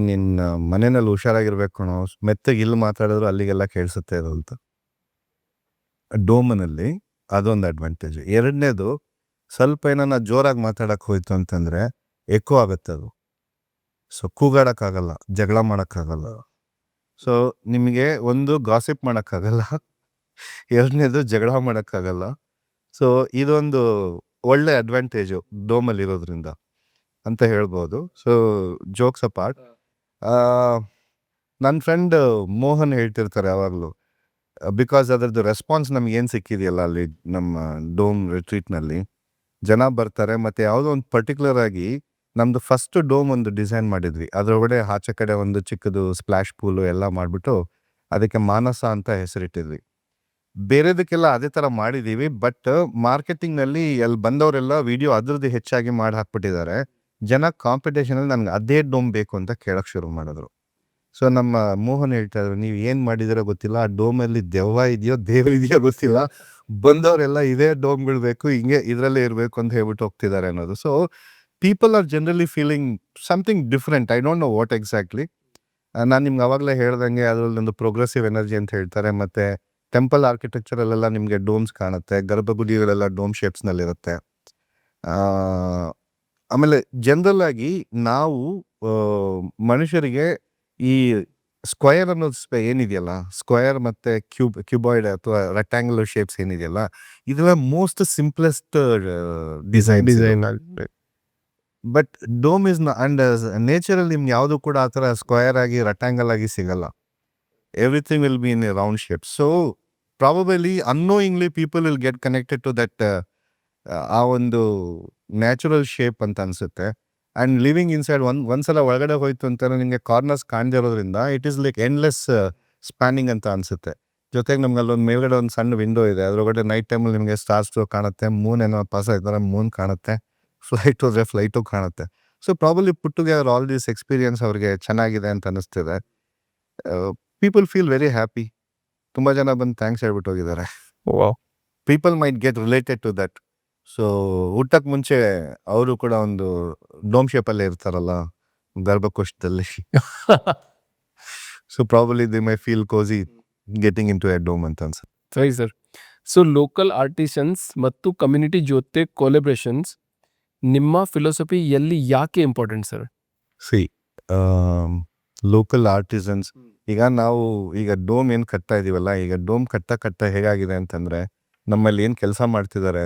ನಿನ್ನ ಮನೆಯಲ್ಲಿ ಹುಷಾರಾಗಿರ್ಬೇಕು ಕಣೋ, ಮೆತ್ತಗೆ ಇಲ್ಲಿ ಮಾತಾಡಿದ್ರು ಅಲ್ಲಿಗೆಲ್ಲ ಕೇಳಿಸುತ್ತೆ ಅದು ಅಂತ. ಡೋಮನಲ್ಲಿ ಅದೊಂದು ಅಡ್ವಾಂಟೇಜ್. ಎರಡನೇದು, ಸ್ವಲ್ಪ ಏನಾನ ಜೋರಾಗಿ ಮಾತಾಡಕ್ಕೆ ಹೋಯ್ತು ಅಂತಂದರೆ ಎಕೋ ಆಗುತ್ತೆ ಅದು. ಸೊ ಕೂಗಾಡೋಕ್ಕಾಗಲ್ಲ, ಜಗಳ ಮಾಡೋಕ್ಕಾಗಲ್ಲ. ಸೊ ನಿಮಗೆ ಒಂದು ಗಾಸಿಪ್ ಮಾಡೋಕ್ಕಾಗಲ್ಲ, ಎರಡನೇದು ಜಗಳ ಮಾಡೋಕ್ಕಾಗಲ್ಲ. ಸೊ ಇದೊಂದು ಒಳ್ಳೆ ಅಡ್ವಾಂಟೇಜು ಡೋಮಲ್ಲಿ ಇರೋದ್ರಿಂದ ಅಂತ ಹೇಳ್ಬೋದು. ಸೊ ಜೋಕ್ಸ್ ಅಪಾರ್ಟ್, ನನ್ನ ಫ್ರೆಂಡ್ ಮೋಹನ್ ಹೇಳ್ತಿರ್ತಾರೆ ಯಾವಾಗಲೂ, ಬಿಕಾಸ್ ಅದರದ್ದು ರೆಸ್ಪಾನ್ಸ್ ನಮಗೇನು ಸಿಕ್ಕಿದೆಯಲ್ಲ ಅಲ್ಲಿ ನಮ್ಮ ಡೋಮ್ ರಿಟ್ರೀಟ್ನಲ್ಲಿ, ಜನ ಬರ್ತಾರೆ. ಮತ್ತು ಯಾವುದೋ ಒಂದು ಪರ್ಟಿಕ್ಯುಲರ್ ಆಗಿ ನಮ್ಮದು ಫಸ್ಟ್ ಡೋಮ್ ಒಂದು ಡಿಸೈನ್ ಮಾಡಿದ್ವಿ. ಅದರೊಳಗಡೆ ಆಚೆ ಕಡೆ ಒಂದು ಚಿಕ್ಕದು ಸ್ಪ್ಲಾಶ್ ಪೂಲು ಎಲ್ಲ ಮಾಡಿಬಿಟ್ಟು ಅದಕ್ಕೆ ಮಾನಸ ಅಂತ ಹೆಸರಿಟ್ಟಿದ್ವಿ. ಬೇರೆದಕ್ಕೆಲ್ಲ ಅದೇ ಥರ ಮಾಡಿದ್ದೀವಿ. ಬಟ್ ಮಾರ್ಕೆಟಿಂಗ್ನಲ್ಲಿ ಅಲ್ಲಿ ಬಂದವರೆಲ್ಲ ವಿಡಿಯೋ ಅದ್ರದ್ದು ಹೆಚ್ಚಾಗಿ ಮಾಡಿ ಹಾಕ್ಬಿಟ್ಟಿದ್ದಾರೆ. ಜನ ಕಾಂಪಿಟೇಷನಲ್ಲಿ ನನಗೆ ಅದೇ ಡೋಮ್ ಬೇಕು ಅಂತ ಕೇಳೋಕ್ಕೆ ಶುರು ಮಾಡಿದ್ರು. ಸೊ ನಮ್ಮ ಮೋಹನ್ ಹೇಳ್ತಾ ಇದ್ರು, ನೀವು ಏನು ಮಾಡಿದಿರೋ ಗೊತ್ತಿಲ್ಲ, ಆ ಡೋಮಲ್ಲಿ ದೆವ್ವ ಇದೆಯೋ ದೇವ್ರು ಇದೆಯೋ ಗೊತ್ತಿಲ್ಲ, ಬಂದವರೆಲ್ಲ ಇದೇ ಡೋಮ್ಗಳು ಬೇಕು, ಹಿಂಗೆ ಇದರಲ್ಲೇ ಇರಬೇಕು ಅಂತ ಹೇಳ್ಬಿಟ್ಟು ಹೋಗ್ತಿದ್ದಾರೆ ಅನ್ನೋದು. So people are generally feeling something different. I don't know what exactly. ನಾನು ನಿಮ್ಗೆ ಅವಾಗಲೇ ಹೇಳ್ದಂಗೆ ಅದರಲ್ಲೊಂದು ಪ್ರೋಗ್ರೆಸಿವ್ ಎನರ್ಜಿ ಅಂತ ಹೇಳ್ತಾರೆ. ಮತ್ತು ಟೆಂಪಲ್ ಆರ್ಕಿಟೆಕ್ಚರಲ್ಲೆಲ್ಲ ನಿಮಗೆ ಡೋಮ್ಸ್ ಕಾಣುತ್ತೆ, ಗರ್ಭಗುಡಿಗಳೆಲ್ಲ ಡೋಮ್ ಶೇಪ್ಸ್ನಲ್ಲಿರುತ್ತೆ. ಆಮೇಲೆ ಜನರಲ್ ಆಗಿ ನಾವು ಮನುಷ್ಯರಿಗೆ ಈ ಸ್ಕ್ವಯರ್ ಅನ್ನೋದು ಏನಿದೆಯಲ್ಲ, ಸ್ಕ್ವಯರ್ ಮತ್ತು ಕ್ಯೂಬಾಯ್ಡ್ ಅಥವಾ ರೆಕ್ಟ್ಯಾಂಗ್ಯುಲರ್ ಶೇಪ್ಸ್ ಏನಿದೆಯಲ್ಲ, ಇದೆಲ್ಲ most simplest design. But dome is and naturally ನಿಮ್ಗೆ ಯಾವುದು ಕೂಡ ಆ ಥರ ಸ್ಕ್ವಯರ್ ಆಗಿ ರೆಕ್ಟ್ಯಾಂಗಲ್ ಆಗಿ ಸಿಗಲ್ಲ. Everything will be in a round shape. So probably annoyingly people will get connected to that ಆ ಒಂದು ನ್ಯಾಚುರಲ್ ಶೇಪ್ ಅಂತ ಅನಿಸುತ್ತೆ. ಆ್ಯಂಡ್ ಲಿವಿಂಗ್ ಇನ್ಸೈಡ್ ಒಂದ್ಸಲ ಒಳಗಡೆ ಹೋಯ್ತು ಅಂತಾರೆ ನಿಮಗೆ ಕಾರ್ನರ್ಸ್ ಕಾಣದೇ ಇರೋದ್ರಿಂದ it is like endless spanning ಅಂತ ಅನಿಸುತ್ತೆ. ಜೊತೆಗೆ ನಮ್ಗೆ ಅಲ್ಲೊಂದು ಮೇಲ್ಗಡೆ ಒಂದು ಸಣ್ಣ ವಿಂಡೋ ಇದೆ, ಅದರೊಳಗಡೆ ನೈಟ್ ಟೈಮಲ್ಲಿ ನಿಮಗೆ ಸ್ಟಾರ್ಸ್ ಕಾಣುತ್ತೆ, ಮೂನ್ ಏನೋ ಪಾಸ್ ಆಯ್ತಾರೆ ಮೂನ್ ಕಾಣುತ್ತೆ, ಫ್ಲೈಟ್ ಹೋದರೆ ಫ್ಲೈಟು ಕಾಣುತ್ತೆ. So probably put together all this experience ಅವ್ರಿಗೆ ಚೆನ್ನಾಗಿದೆ ಅಂತ ಅನ್ನಿಸ್ತಿದೆ. People feel very happy. ತುಂಬ ಜನ ಬಂದು ಥ್ಯಾಂಕ್ಸ್ ಹೇಳ್ಬಿಟ್ಟು ಹೋಗಿದ್ದಾರೆ. People might get related to that. So ಊಟಕ್ಕೆ ಮುಂಚೆ ಅವರು ಕೂಡ ಒಂದು ಡೋಮ್ ಶೇಪಲ್ಲೇ ಇರ್ತಾರಲ್ಲ ಗರ್ಭಕೋಶದಲ್ಲಿ. So probably they may feel cosy getting into a dome ಅಂತ ಅನ್ಸುತ್ತೆ. ಸರಿ ಸರ್. ಸೊ ಲೋಕಲ್ ಆರ್ಟಿಸನ್ಸ್ ಮತ್ತು ಕಮ್ಯುನಿಟಿ ಜೊತೆ ಕೊಲೆಬ್ರೇಷನ್ಸ್ ನಿಮ್ಮ ಫಿಲಾಸಫಿಯಲ್ಲಿ ಯಾಕೆ important sir? C local artisans, ಈಗ ಡೋಮ್ ಏನು ಕಟ್ತಾ ಇದೀವಲ್ಲ, ಈಗ ಡೋಮ್ ಕಟ್ತಾ ಹೇಗಾಗಿದೆ ಅಂತಂದರೆ, ನಮ್ಮಲ್ಲಿ ಏನು ಕೆಲಸ ಮಾಡ್ತಿದ್ದಾರೆ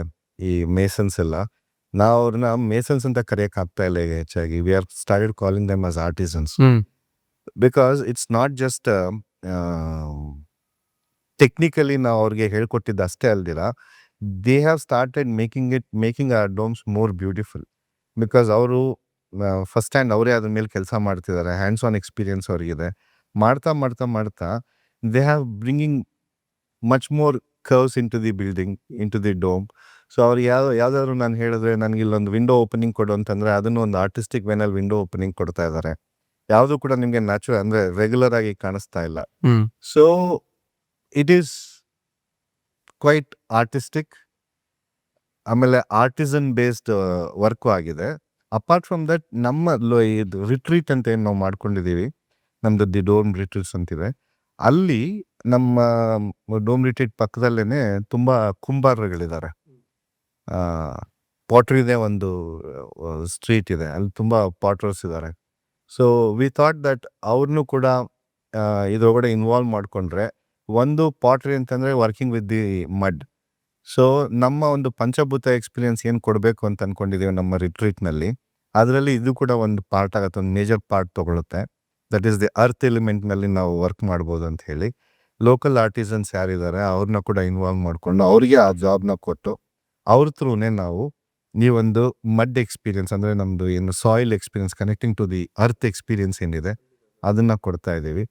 ಈ ಮೇಸನ್ಸ್ ಎಲ್ಲ, ನಾವು ಅವ್ರನ್ನ ಮೇಸನ್ಸ್ ಅಂತ ಕರೆಯೋಕೆ ಆಗ್ತಾ ಇಲ್ಲ ಈಗ ಹೆಚ್ಚಾಗಿ. We are started calling them as artisans because it's not just technically ನಾವು ಅವ್ರಿಗೆ ಹೇಳ್ಕೊಟ್ಟಿದ್ದು ಅಷ್ಟೇ ಅಲ್ದಿರ, they have started making our domes more beautiful. Because ಅವರು ಫಸ್ಟ್ ಹ್ಯಾಂಡ್ ಅವರೇ ಅದ್ರ ಮೇಲೆ ಕೆಲಸ ಮಾಡ್ತಿದ್ದಾರೆ, ಹ್ಯಾಂಡ್ಸ್ ಆನ್ ಎಕ್ಸ್ಪೀರಿಯನ್ಸ್ ಅವ್ರಿಗಿದೆ. ಮಾಡ್ತಾ they have bringing much more curves into the building, into the dome. So ಅವ್ರು ಯಾವುದಾದ್ರು ನಾನು ಹೇಳಿದ್ರೆ ನನಗೆ ಇಲ್ಲೊಂದು ವಿಂಡೋ ಓಪನಿಂಗ್ ಕೊಡು ಅಂತಂದರೆ ಅದನ್ನು ಒಂದು ಆರ್ಟಿಸ್ಟಿಕ್ ವೇನಲ್ಲಿ ವಿಂಡೋ ಓಪನಿಂಗ್ ಕೊಡ್ತಾ ಇದ್ದಾರೆ. ಯಾವುದು ಕೂಡ ನಿಮಗೆ ನ್ಯಾಚುರಲ್ ಅಂದರೆ ರೆಗ್ಯುಲರ್ ಆಗಿ ಕಾಣಿಸ್ತಾ ಇಲ್ಲ. So it is quite artistic ಆಮೇಲೆ ಆರ್ಟಿಸನ್ ಬೇಸ್ಡ್ ವರ್ಕು ಆಗಿದೆ. ಅಪಾರ್ಟ್ ಫ್ರಮ್ ದಟ್ ನಮ್ಮ ಇದು ರಿಟ್ರೀಟ್ ಅಂತ ಏನು ನಾವು ಮಾಡ್ಕೊಂಡಿದ್ದೀವಿ, ನಮ್ದು ದಿ ಡೋಮ್ ರಿಟ್ರೀಟ್ಸ್ ಅಂತಿದೆ. ಅಲ್ಲಿ ನಮ್ಮ ಡೋಮ್ ರಿಟ್ರೀಟ್ ಪಕ್ಕದಲ್ಲೇನೆ ತುಂಬ ಕುಂಬಾರರುಗಳಿದ್ದಾರೆ. ಪಾಟ್ರಿದೇ ಒಂದು ಸ್ಟ್ರೀಟ್ ಇದೆ, ಅಲ್ಲಿ ತುಂಬ ಪಾಟ್ರರ್ಸ್ ಇದ್ದಾರೆ. ಸೊ ವಿ ಥಾಟ್ ದಟ್ ಅವ್ರನ್ನೂ ಕೂಡ ಇದ್ರೊಳಗಡೆ ಇನ್ವಾಲ್ವ್ ಮಾಡಿಕೊಂಡ್ರೆ, ಒಂದು ಪಾಟ್ರಿ ಅಂತಂದರೆ working with the mud. So ನಮ್ಮ ಒಂದು ಪಂಚಭೂತ ಎಕ್ಸ್ಪೀರಿಯನ್ಸ್ ಏನು ಕೊಡಬೇಕು ಅಂತ ಅಂದ್ಕೊಂಡಿದ್ದೀವಿ ನಮ್ಮ ರಿಟ್ರೀಟ್ನಲ್ಲಿ, ಅದರಲ್ಲಿ ಇದು ಕೂಡ ಒಂದು ಪಾರ್ಟ್ ಆಗುತ್ತೆ, ಒಂದು ಮೇಜರ್ ಪಾರ್ಟ್ ತೊಗೊಳುತ್ತೆ. ದಟ್ ಈಸ್ ದಿ ಅರ್ತ್ ಎಲಿಮೆಂಟ್ನಲ್ಲಿ ನಾವು ವರ್ಕ್ ಮಾಡ್ಬೋದು ಅಂತ ಹೇಳಿ ಲೋಕಲ್ ಆರ್ಟಿಸನ್ಸ್ ಯಾರಿದ್ದಾರೆ ಅವ್ರನ್ನ ಕೂಡ ಇನ್ವಾಲ್ವ್ ಮಾಡಿಕೊಂಡು ಅವ್ರಿಗೆ ಆ ಜಾಬ್ನ ಕೊಟ್ಟು ಅವ್ರ ಥ್ರೂನೇ ನಾವು ಈ ಒಂದು ಮಡ್ ಎಕ್ಸ್ಪೀರಿಯನ್ಸ್, ಅಂದರೆ ನಮ್ಮದು ಏನು soil experience connecting to the earth experience ಏನಿದೆ ಅದನ್ನು ಕೊಡ್ತಾ ಇದ್ದೀವಿ.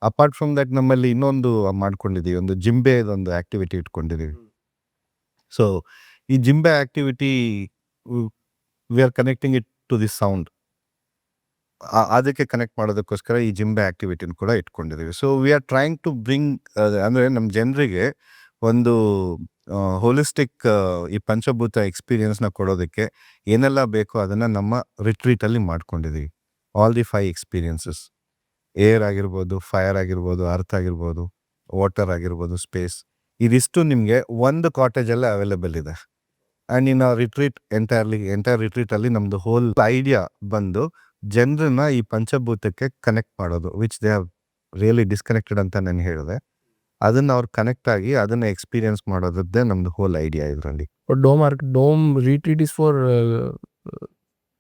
ಅಪಾರ್ಟ್ ಫ್ರಮ್ ದಟ್ ನಮ್ಮಲ್ಲಿ ಇನ್ನೊಂದು ಮಾಡ್ಕೊಂಡಿದ್ದೀವಿ, ಒಂದು ಜಿಂಬೆದೊಂದು ಆ್ಯಕ್ಟಿವಿಟಿ ಇಟ್ಕೊಂಡಿದ್ದೀವಿ. ಸೊ ಈ djembe activity we are connecting it to the sound. ಅದಕ್ಕೆ ಕನೆಕ್ಟ್ ಮಾಡೋದಕ್ಕೋಸ್ಕರ ಈ ಜಿಂಬೆ ಆ್ಯಕ್ಟಿವಿಟಿನ ಕೂಡ ಇಟ್ಕೊಂಡಿದ್ದೀವಿ. So we are trying to bring, ಅಂದರೆ ನಮ್ಮ ಜನರಿಗೆ ಒಂದು ಹೋಲಿಸ್ಟಿಕ್ ಈ ಪಂಚಭೂತ ಎಕ್ಸ್ಪೀರಿಯನ್ಸ್ನ ಕೊಡೋದಕ್ಕೆ ಏನೆಲ್ಲ ಬೇಕೋ ಅದನ್ನು ನಮ್ಮ ರಿಟ್ರೀಟಲ್ಲಿ ಮಾಡ್ಕೊಂಡಿದ್ದೀವಿ. ಆಲ್ ದಿ 5 ಎಕ್ಸ್ಪೀರಿಯನ್ಸಸ್, ಏರ್ ಆಗಿರ್ಬೋದು, ಫೈರ್ ಆಗಿರ್ಬೋದು, ಅರ್ತ್ ಆಗಿರ್ಬೋದು, ವಾಟರ್ ಆಗಿರ್ಬೋದು, ಸ್ಪೇಸ್, ಇದಿಷ್ಟು ನಿಮಗೆ ಒಂದು ಕಾಟೇಜಲ್ಲೇ ಅವೈಲೇಬಲ್ ಇದೆ. ಆ್ಯಂಡ್ ಇನ್ ಎಂಟೈರ್ ರಿಟ್ರೀಟಲ್ಲಿ ನಮ್ಮದು ಹೋಲ್ ಐಡಿಯಾ ಬಂದು ಜನರನ್ನ ಈ ಪಂಚಭೂತಕ್ಕೆ ಕನೆಕ್ಟ್ ಮಾಡೋದು, which they have really disconnected ಅಂತ ನಾನು ಹೇಳಿದೆ. ಅದನ್ನು ಅವ್ರು ಕನೆಕ್ಟ್ ಆಗಿ ಅದನ್ನು ಎಕ್ಸ್ಪೀರಿಯನ್ಸ್ ಮಾಡೋದದ್ದೇ ನಮ್ಮದು ಹೋಲ್ ಐಡಿಯಾ ಇದರಲ್ಲಿ. Dome retreat is for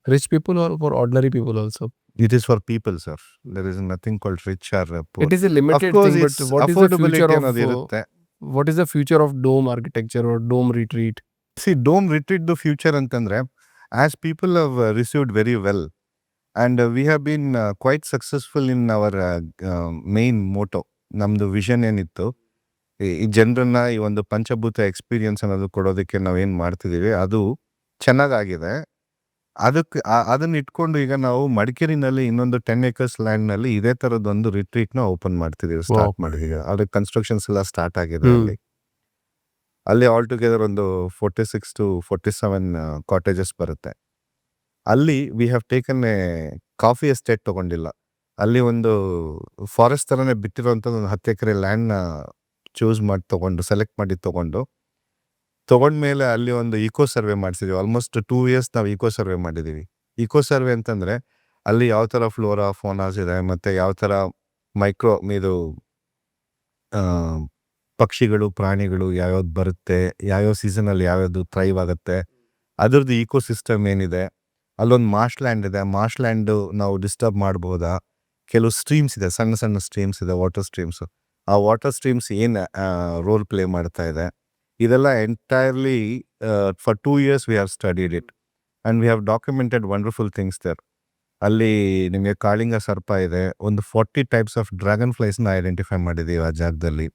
rich people or for ordinary people also? It is for people, sir. There is nothing called rich or poor. It is a limited Of course, thing, it's but what is the affordability future ಅನ್ನೋದು of ಇರುತ್ತೆ. what is the future of dome architecture or dome retreat? See, dome retreat the future ಅಂತಂದ್ರೆ, as people have received very well and we have been quite successful in our main motto. ನಮ್ಮದು ವಿಷನ್ ಏನಿತ್ತು, ಈ ಜನರನ್ನ ಈ ಒಂದು ಪಂಚಭೂತ ಎಕ್ಸ್ಪೀರಿಯನ್ಸ್ ಅನ್ನೋದು ಕೊಡೋದಕ್ಕೆ ನಾವೇನು ಮಾಡ್ತಿದ್ದೀವಿ ಅದು ಚೆನ್ನಾಗಾಗಿದೆ. ಅದಕ್ಕೆ ಅದನ್ನ ಇಟ್ಕೊಂಡು ಈಗ ನಾವು ಮಡಿಕೇರಿನಲ್ಲಿ ಇನ್ನೊಂದು 10 acres ಲ್ಯಾಂಡ್ನಲ್ಲಿ ಇದೇ ಥರದ್ದೊಂದು ರಿಟ್ರೀಟ್ನ ಓಪನ್ ಮಾಡ್ತಿದ್ದೀವಿ, ಸ್ಟಾರ್ಟ್ ಮಾಡಿದ್ದೀವಿ. ಅದಕ್ಕೆ ಕನ್ಸ್ಟ್ರಕ್ಷನ್ಸ್ ಎಲ್ಲ ಸ್ಟಾರ್ಟ್ ಆಗಿದೆ. ಅಲ್ಲಿ ಆಲ್ ಟುಗೆದರ್ ಒಂದು 46 to 47 ಕಾಟೇಜಸ್ ಬರುತ್ತೆ. ಅಲ್ಲಿ we have taken a coffee estate ತೊಗೊಂಡಿಲ್ಲ, ಅಲ್ಲಿ ಒಂದು ಫಾರೆಸ್ಟ್ ಥರನೇ ಬಿಟ್ಟಿರೋಂಥದ್ದು ಒಂದು 10 ಎಕರೆ ಲ್ಯಾಂಡ್ನ ಚೂಸ್ ಮಾಡಿ ಸೆಲೆಕ್ಟ್ ಮಾಡಿ ತೊಗೊಂಡ್ಮೇಲೆ ಅಲ್ಲಿ ಒಂದು ಈಕೋ ಸರ್ವೆ ಮಾಡಿಸಿದ್ವಿ. ಆಲ್ಮೋಸ್ಟ್ 2 years ನಾವು ಈಕೋ ಸರ್ವೆ ಮಾಡಿದ್ದೀವಿ. ಈಕೋ ಸರ್ವೆ ಅಂತಂದರೆ ಅಲ್ಲಿ ಯಾವ ಥರ ಫ್ಲೋರಾ ಫೋನಾಸ್ ಇದೆ, ಮತ್ತು ಯಾವ ಥರ ಇದು ಪಕ್ಷಿಗಳು, ಪ್ರಾಣಿಗಳು ಯಾವ್ಯಾವ್ದು ಬರುತ್ತೆ, ಯಾವ್ಯಾವ ಸೀಸನಲ್ಲಿ ಯಾವ್ಯಾವುದು ಥ್ರೈವ್ ಆಗುತ್ತೆ, ಅದರದ್ದು ಈಕೋ ಸಿಸ್ಟಮ್ ಏನಿದೆ. ಅಲ್ಲೊಂದು ಮಾರ್ಷ್ ಲ್ಯಾಂಡ್ ಇದೆ, ಮಾರ್ಷ್ ಲ್ಯಾಂಡು ನಾವು ಡಿಸ್ಟರ್ಬ್ ಮಾಡ್ಬೋದಾ, ಕೆಲವು ಸ್ಟ್ರೀಮ್ಸ್ ಇದೆ, ಸಣ್ಣ ಸಣ್ಣ ಸ್ಟ್ರೀಮ್ಸ್ ಇದೆ, ವಾಟರ್ ಸ್ಟ್ರೀಮ್ಸು. ಆ ವಾಟರ್ ಸ್ಟ್ರೀಮ್ಸ್ ಏನು ರೋಲ್ ಪ್ಲೇ ಮಾಡ್ತಾ ಇದೆ, ಇದೆಲ್ಲ entirely for 2 years we have studied it and we have documented wonderful things there. ಅಲ್ಲಿ ನಿಮಗೆ ಕಾಳಿಂಗ ಸರ್ಪ ಇದೆ, ಒಂದು 40 types ಆಫ್ ಡ್ರ್ಯಾಗನ್ ಫ್ಲೈಸ್ನ ಐಡೆಂಟಿಫೈ ಮಾಡಿದ್ದೀವಿ ಆ ಜಾಗದಲ್ಲಿ,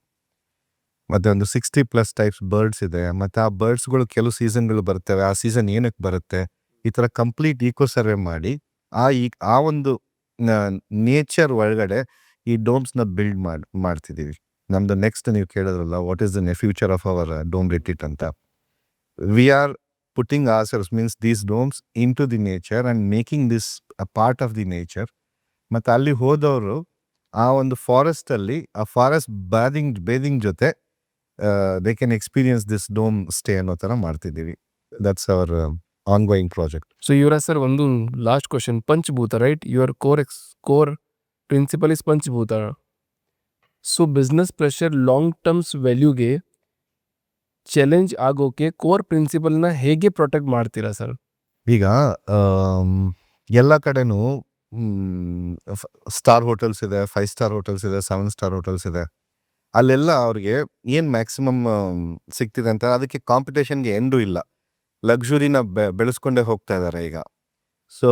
ಮತ್ತು ಒಂದು 60+ types ಬರ್ಡ್ಸ್ ಇದೆ. ಮತ್ತು ಆ ಬರ್ಡ್ಸ್ಗಳು ಕೆಲವು ಸೀಸನ್ಗಳು ಬರ್ತವೆ, ಆ ಸೀಸನ್ ಏನಕ್ಕೆ ಬರುತ್ತೆ, ಈ ಥರ ಕಂಪ್ಲೀಟ್ ಈಕೋ ಸರ್ವೆ ಮಾಡಿ ಆ ಒಂದು ನೇಚರ್ ಒಳಗಡೆ ಈ ಡೋಮ್ಸ್ನ ಬಿಲ್ಡ್ ಮಾಡ್ತಿದ್ದೀವಿ. ನಮ್ಮದು ನೆಕ್ಸ್ಟ್ ನೀವು ಕೇಳಿದ್ರಲ್ಲ, what is the future of our dome retreat ಅಂತ. We are putting ourselves, means these domes, into the nature and making this a part of the nature. ಮತ್ತು ಅಲ್ಲಿ ಹೋದವರು ಆ ಒಂದು ಫಾರೆಸ್ಟಲ್ಲಿ ಆ ಫಾರೆಸ್ಟ್ ಬೇದಿಂಗ್ ಜೊತೆ they can experience this dome stay ಅನ್ನೋ ಥರ ಮಾಡ್ತಿದ್ದೀವಿ. That's our ongoing project. So Yuvraj sir, ಒಂದು last question. Panchbhuta, right? Your core principle is Panchbhuta. So business pressure long terms ವ್ಯಾಲ್ಯೂಗೆ ಚಾಲೆಂಜ್ ಆಗೋಕೆ ಕೋರ್ ಪ್ರಿನ್ಸಿಪಲ್ನ ಹೇಗೆ ಪ್ರೊಟೆಕ್ಟ್ ಮಾಡ್ತೀರಾ ಸರ್? ಈಗ ಎಲ್ಲ ಕಡೆನೂ ಸ್ಟಾರ್ ಹೋಟೆಲ್ಸ್ ಇದೆ, 5 star ಹೋಟೆಲ್ಸ್ ಇದೆ, 7 star ಹೋಟೆಲ್ಸ್ ಇದೆ. ಅಲ್ಲೆಲ್ಲ ಅವ್ರಿಗೆ ಏನು ಮ್ಯಾಕ್ಸಿಮಮ್ ಸಿಗ್ತಿದೆ ಅಂತ, ಅದಕ್ಕೆ ಕಾಂಪಿಟೇಷನ್ಗೆ ಎಂಡೂ ಇಲ್ಲ. ಲಕ್ಸುರಿನ ಬೆಳೆಸ್ಕೊಂಡೇ ಹೋಗ್ತಾ ಇದ್ದಾರೆ ಈಗ. ಸೊ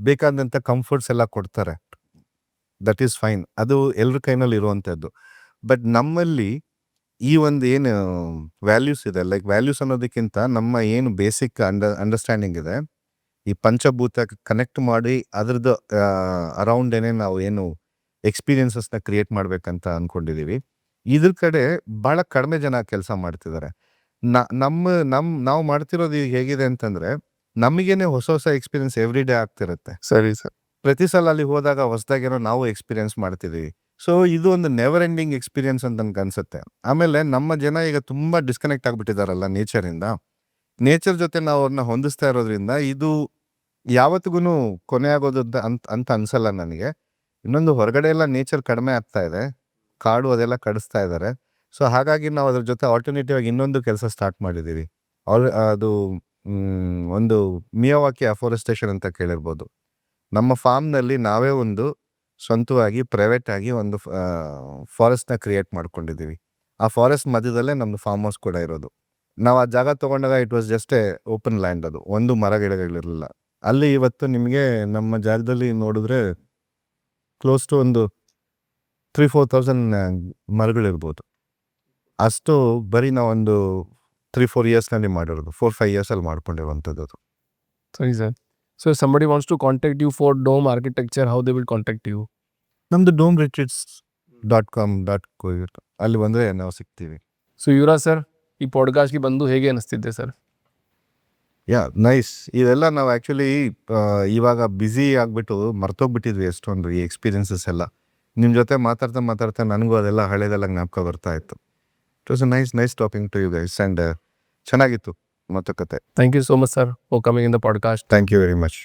ಬೇಕಾದಂಥ ಕಂಫರ್ಟ್ಸ್ ಎಲ್ಲ ಕೊಡ್ತಾರೆ, ದಟ್ ಈಸ್ ಫೈನ್, ಅದು ಎಲ್ಲರ ಕೈನಲ್ಲಿ ಇರುವಂಥದ್ದು. ಬಟ್ ನಮ್ಮಲ್ಲಿ ಈ ಒಂದು ಏನು ವ್ಯಾಲ್ಯೂಸ್ ಇದೆ, ಲೈಕ್ ವ್ಯಾಲ್ಯೂಸ್ ಅನ್ನೋದಕ್ಕಿಂತ ನಮ್ಮ ಏನು ಬೇಸಿಕ್ ಅಂಡರ್ಸ್ಟ್ಯಾಂಡಿಂಗ್ ಇದೆ, ಈ ಪಂಚಭೂತ ಕನೆಕ್ಟ್ ಮಾಡಿ ಅದ್ರದ್ದು ಅರೌಂಡೇನೆ ನಾವು ಏನು ಎಕ್ಸ್ಪೀರಿಯನ್ಸಸ್ನ ಕ್ರಿಯೇಟ್ ಮಾಡಬೇಕಂತ ಅಂದ್ಕೊಂಡಿದ್ದೀವಿ. ಇದ್ರ ಕಡೆ ಭಾಳ ಕಡಿಮೆ ಜನ ಕೆಲಸ ಮಾಡ್ತಿದ್ದಾರೆ. ನಾವು ಮಾಡ್ತಿರೋದು ಈಗ ಹೇಗಿದೆ ಅಂತಂದ್ರೆ ನಮಗೇನೆ ಹೊಸ ಹೊಸ ಎಕ್ಸ್ಪೀರಿಯನ್ಸ್ ಎವ್ರಿ ಡೇ ಆಗ್ತಿರುತ್ತೆ. ಸರಿ ಸರ್. ಪ್ರತಿ ಸಲ ಅಲ್ಲಿ ಹೋದಾಗ ಹೊಸದಾಗೇನೋ ನಾವು ಎಕ್ಸ್ಪೀರಿಯನ್ಸ್ ಮಾಡ್ತಿದೀವಿ. ಸೊ ಇದು ಒಂದು ನೆವರ್ ಎಂಡಿಂಗ್ ಎಕ್ಸ್ಪೀರಿಯನ್ಸ್ ಅಂತ ನನ್ಗೆ ಅನ್ಸುತ್ತೆ. ಆಮೇಲೆ ನಮ್ಮ ಜನ ಈಗ ತುಂಬಾ ಡಿಸ್ಕನೆಕ್ಟ್ ಆಗ್ಬಿಟ್ಟಿದಾರಲ್ಲ ನೇಚರಿಂದ. ನೇಚರ್ ಜೊತೆ ನಾವು ಅವ್ರನ್ನ ಹೊಂದಿಸ್ತಾ ಇರೋದ್ರಿಂದ ಇದು ಯಾವತ್ತಿಗೂ ಕೊನೆ ಆಗೋದು ಅಂತ ಅನ್ಸಲ್ಲ ನನಗೆ. ಇನ್ನೊಂದು ಹೊರಗಡೆ ಎಲ್ಲ ನೇಚರ್ ಕಡಿಮೆ ಆಗ್ತಾ ಇದೆ, ಕಾಡು ಅದೆಲ್ಲ ಕಡಿಸ್ತಾ ಇದ್ದಾರೆ. ಸೊ ಹಾಗಾಗಿ ನಾವು ಅದ್ರ ಜೊತೆ ಆಲ್ಟರ್ನೇಟಿವ್ ಆಗಿ ಇನ್ನೊಂದು ಕೆಲಸ ಸ್ಟಾರ್ಟ್ ಮಾಡಿದ್ದೀವಿ. ಅದು ಒಂದು ಮಿಯಾವಾಕಿ ಅಫಾರೆಸ್ಟೇಷನ್ ಅಂತ ಕೇಳಿರ್ಬೋದು. ನಮ್ಮ ಫಾರ್ಮ್ನಲ್ಲಿ ನಾವೇ ಒಂದು ಸ್ವಂತವಾಗಿ ಪ್ರೈವೇಟ್ ಆಗಿ ಒಂದು ಫಾರೆಸ್ಟ್ನ ಕ್ರಿಯೇಟ್ ಮಾಡ್ಕೊಂಡಿದ್ದೀವಿ. ಆ ಫಾರೆಸ್ಟ್ ಮಧ್ಯದಲ್ಲೇ ನಮ್ಮದು ಫಾರ್ಮ್ ಹೌಸ್ ಕೂಡ ಇರೋದು. ನಾವು ಆ ಜಾಗ ತೊಗೊಂಡಾಗ it was just A open land, ಅದು ಒಂದು ಮರ ಗಿಡಗಳಿರಲಿಲ್ಲ. ಅಲ್ಲಿ ಇವತ್ತು ನಿಮಗೆ ನಮ್ಮ ಜಾಗದಲ್ಲಿ ನೋಡಿದ್ರೆ ಕ್ಲೋಸ್ ಟು ಒಂದು 3,000-4,000 ಮರಗಳಿರ್ಬೋದು. ಅಷ್ಟು ಬರೀ ನಾವೊಂದು 3-4 ಇಯರ್ಸ್ನಲ್ಲಿ ಮಾಡಿರೋದು, 4-5 ಇಯರ್ಸಲ್ಲಿ ಮಾಡ್ಕೊಂಡಿರುವಂಥದ್ದು ಅದು. ಸರಿ sir. So somebody wants to contact you for dome architecture, how they will contact you? ನಮ್ಮದು domeretreats.com ಅಲ್ಲಿ ಬಂದರೆ ನಾವು ಸಿಗ್ತೀವಿ. ಸೊ ಯುವರಾಜ್ ಸರ್, ಈ ಪಾಡ್ಕಾಸ್ಟ್ಗೆ ಬಂದು ಹೇಗೆ ಅನಿಸ್ತಿದ್ದೆ ಸರ್? ನೈಸ್. ಇದೆಲ್ಲ ನಾವು ಆ್ಯಕ್ಚುಲಿ ಇವಾಗ ಬ್ಯುಸಿ ಆಗಿಬಿಟ್ಟು ಮರ್ತೋಗ್ಬಿಟ್ಟಿದ್ವಿ ಎಷ್ಟೊಂದು ಈ ಎಕ್ಸ್ಪೀರಿಯನ್ಸಸ್ ಎಲ್ಲ. ನಿಮ್ಮ ಜೊತೆ ಮಾತಾಡ್ತಾ ನನಗೂ ಅದೆಲ್ಲ ಹಳೇದೆಲ್ಲ ಜ್ಞಾಪಕ ಬರ್ತಾ ಇತ್ತು. It was a nice talking to you guys and ಚೆನ್ನಾಗಿತ್ತು ಮಾತುಕತೆ. Thank you so much sir for coming in the podcast. Thank you very much.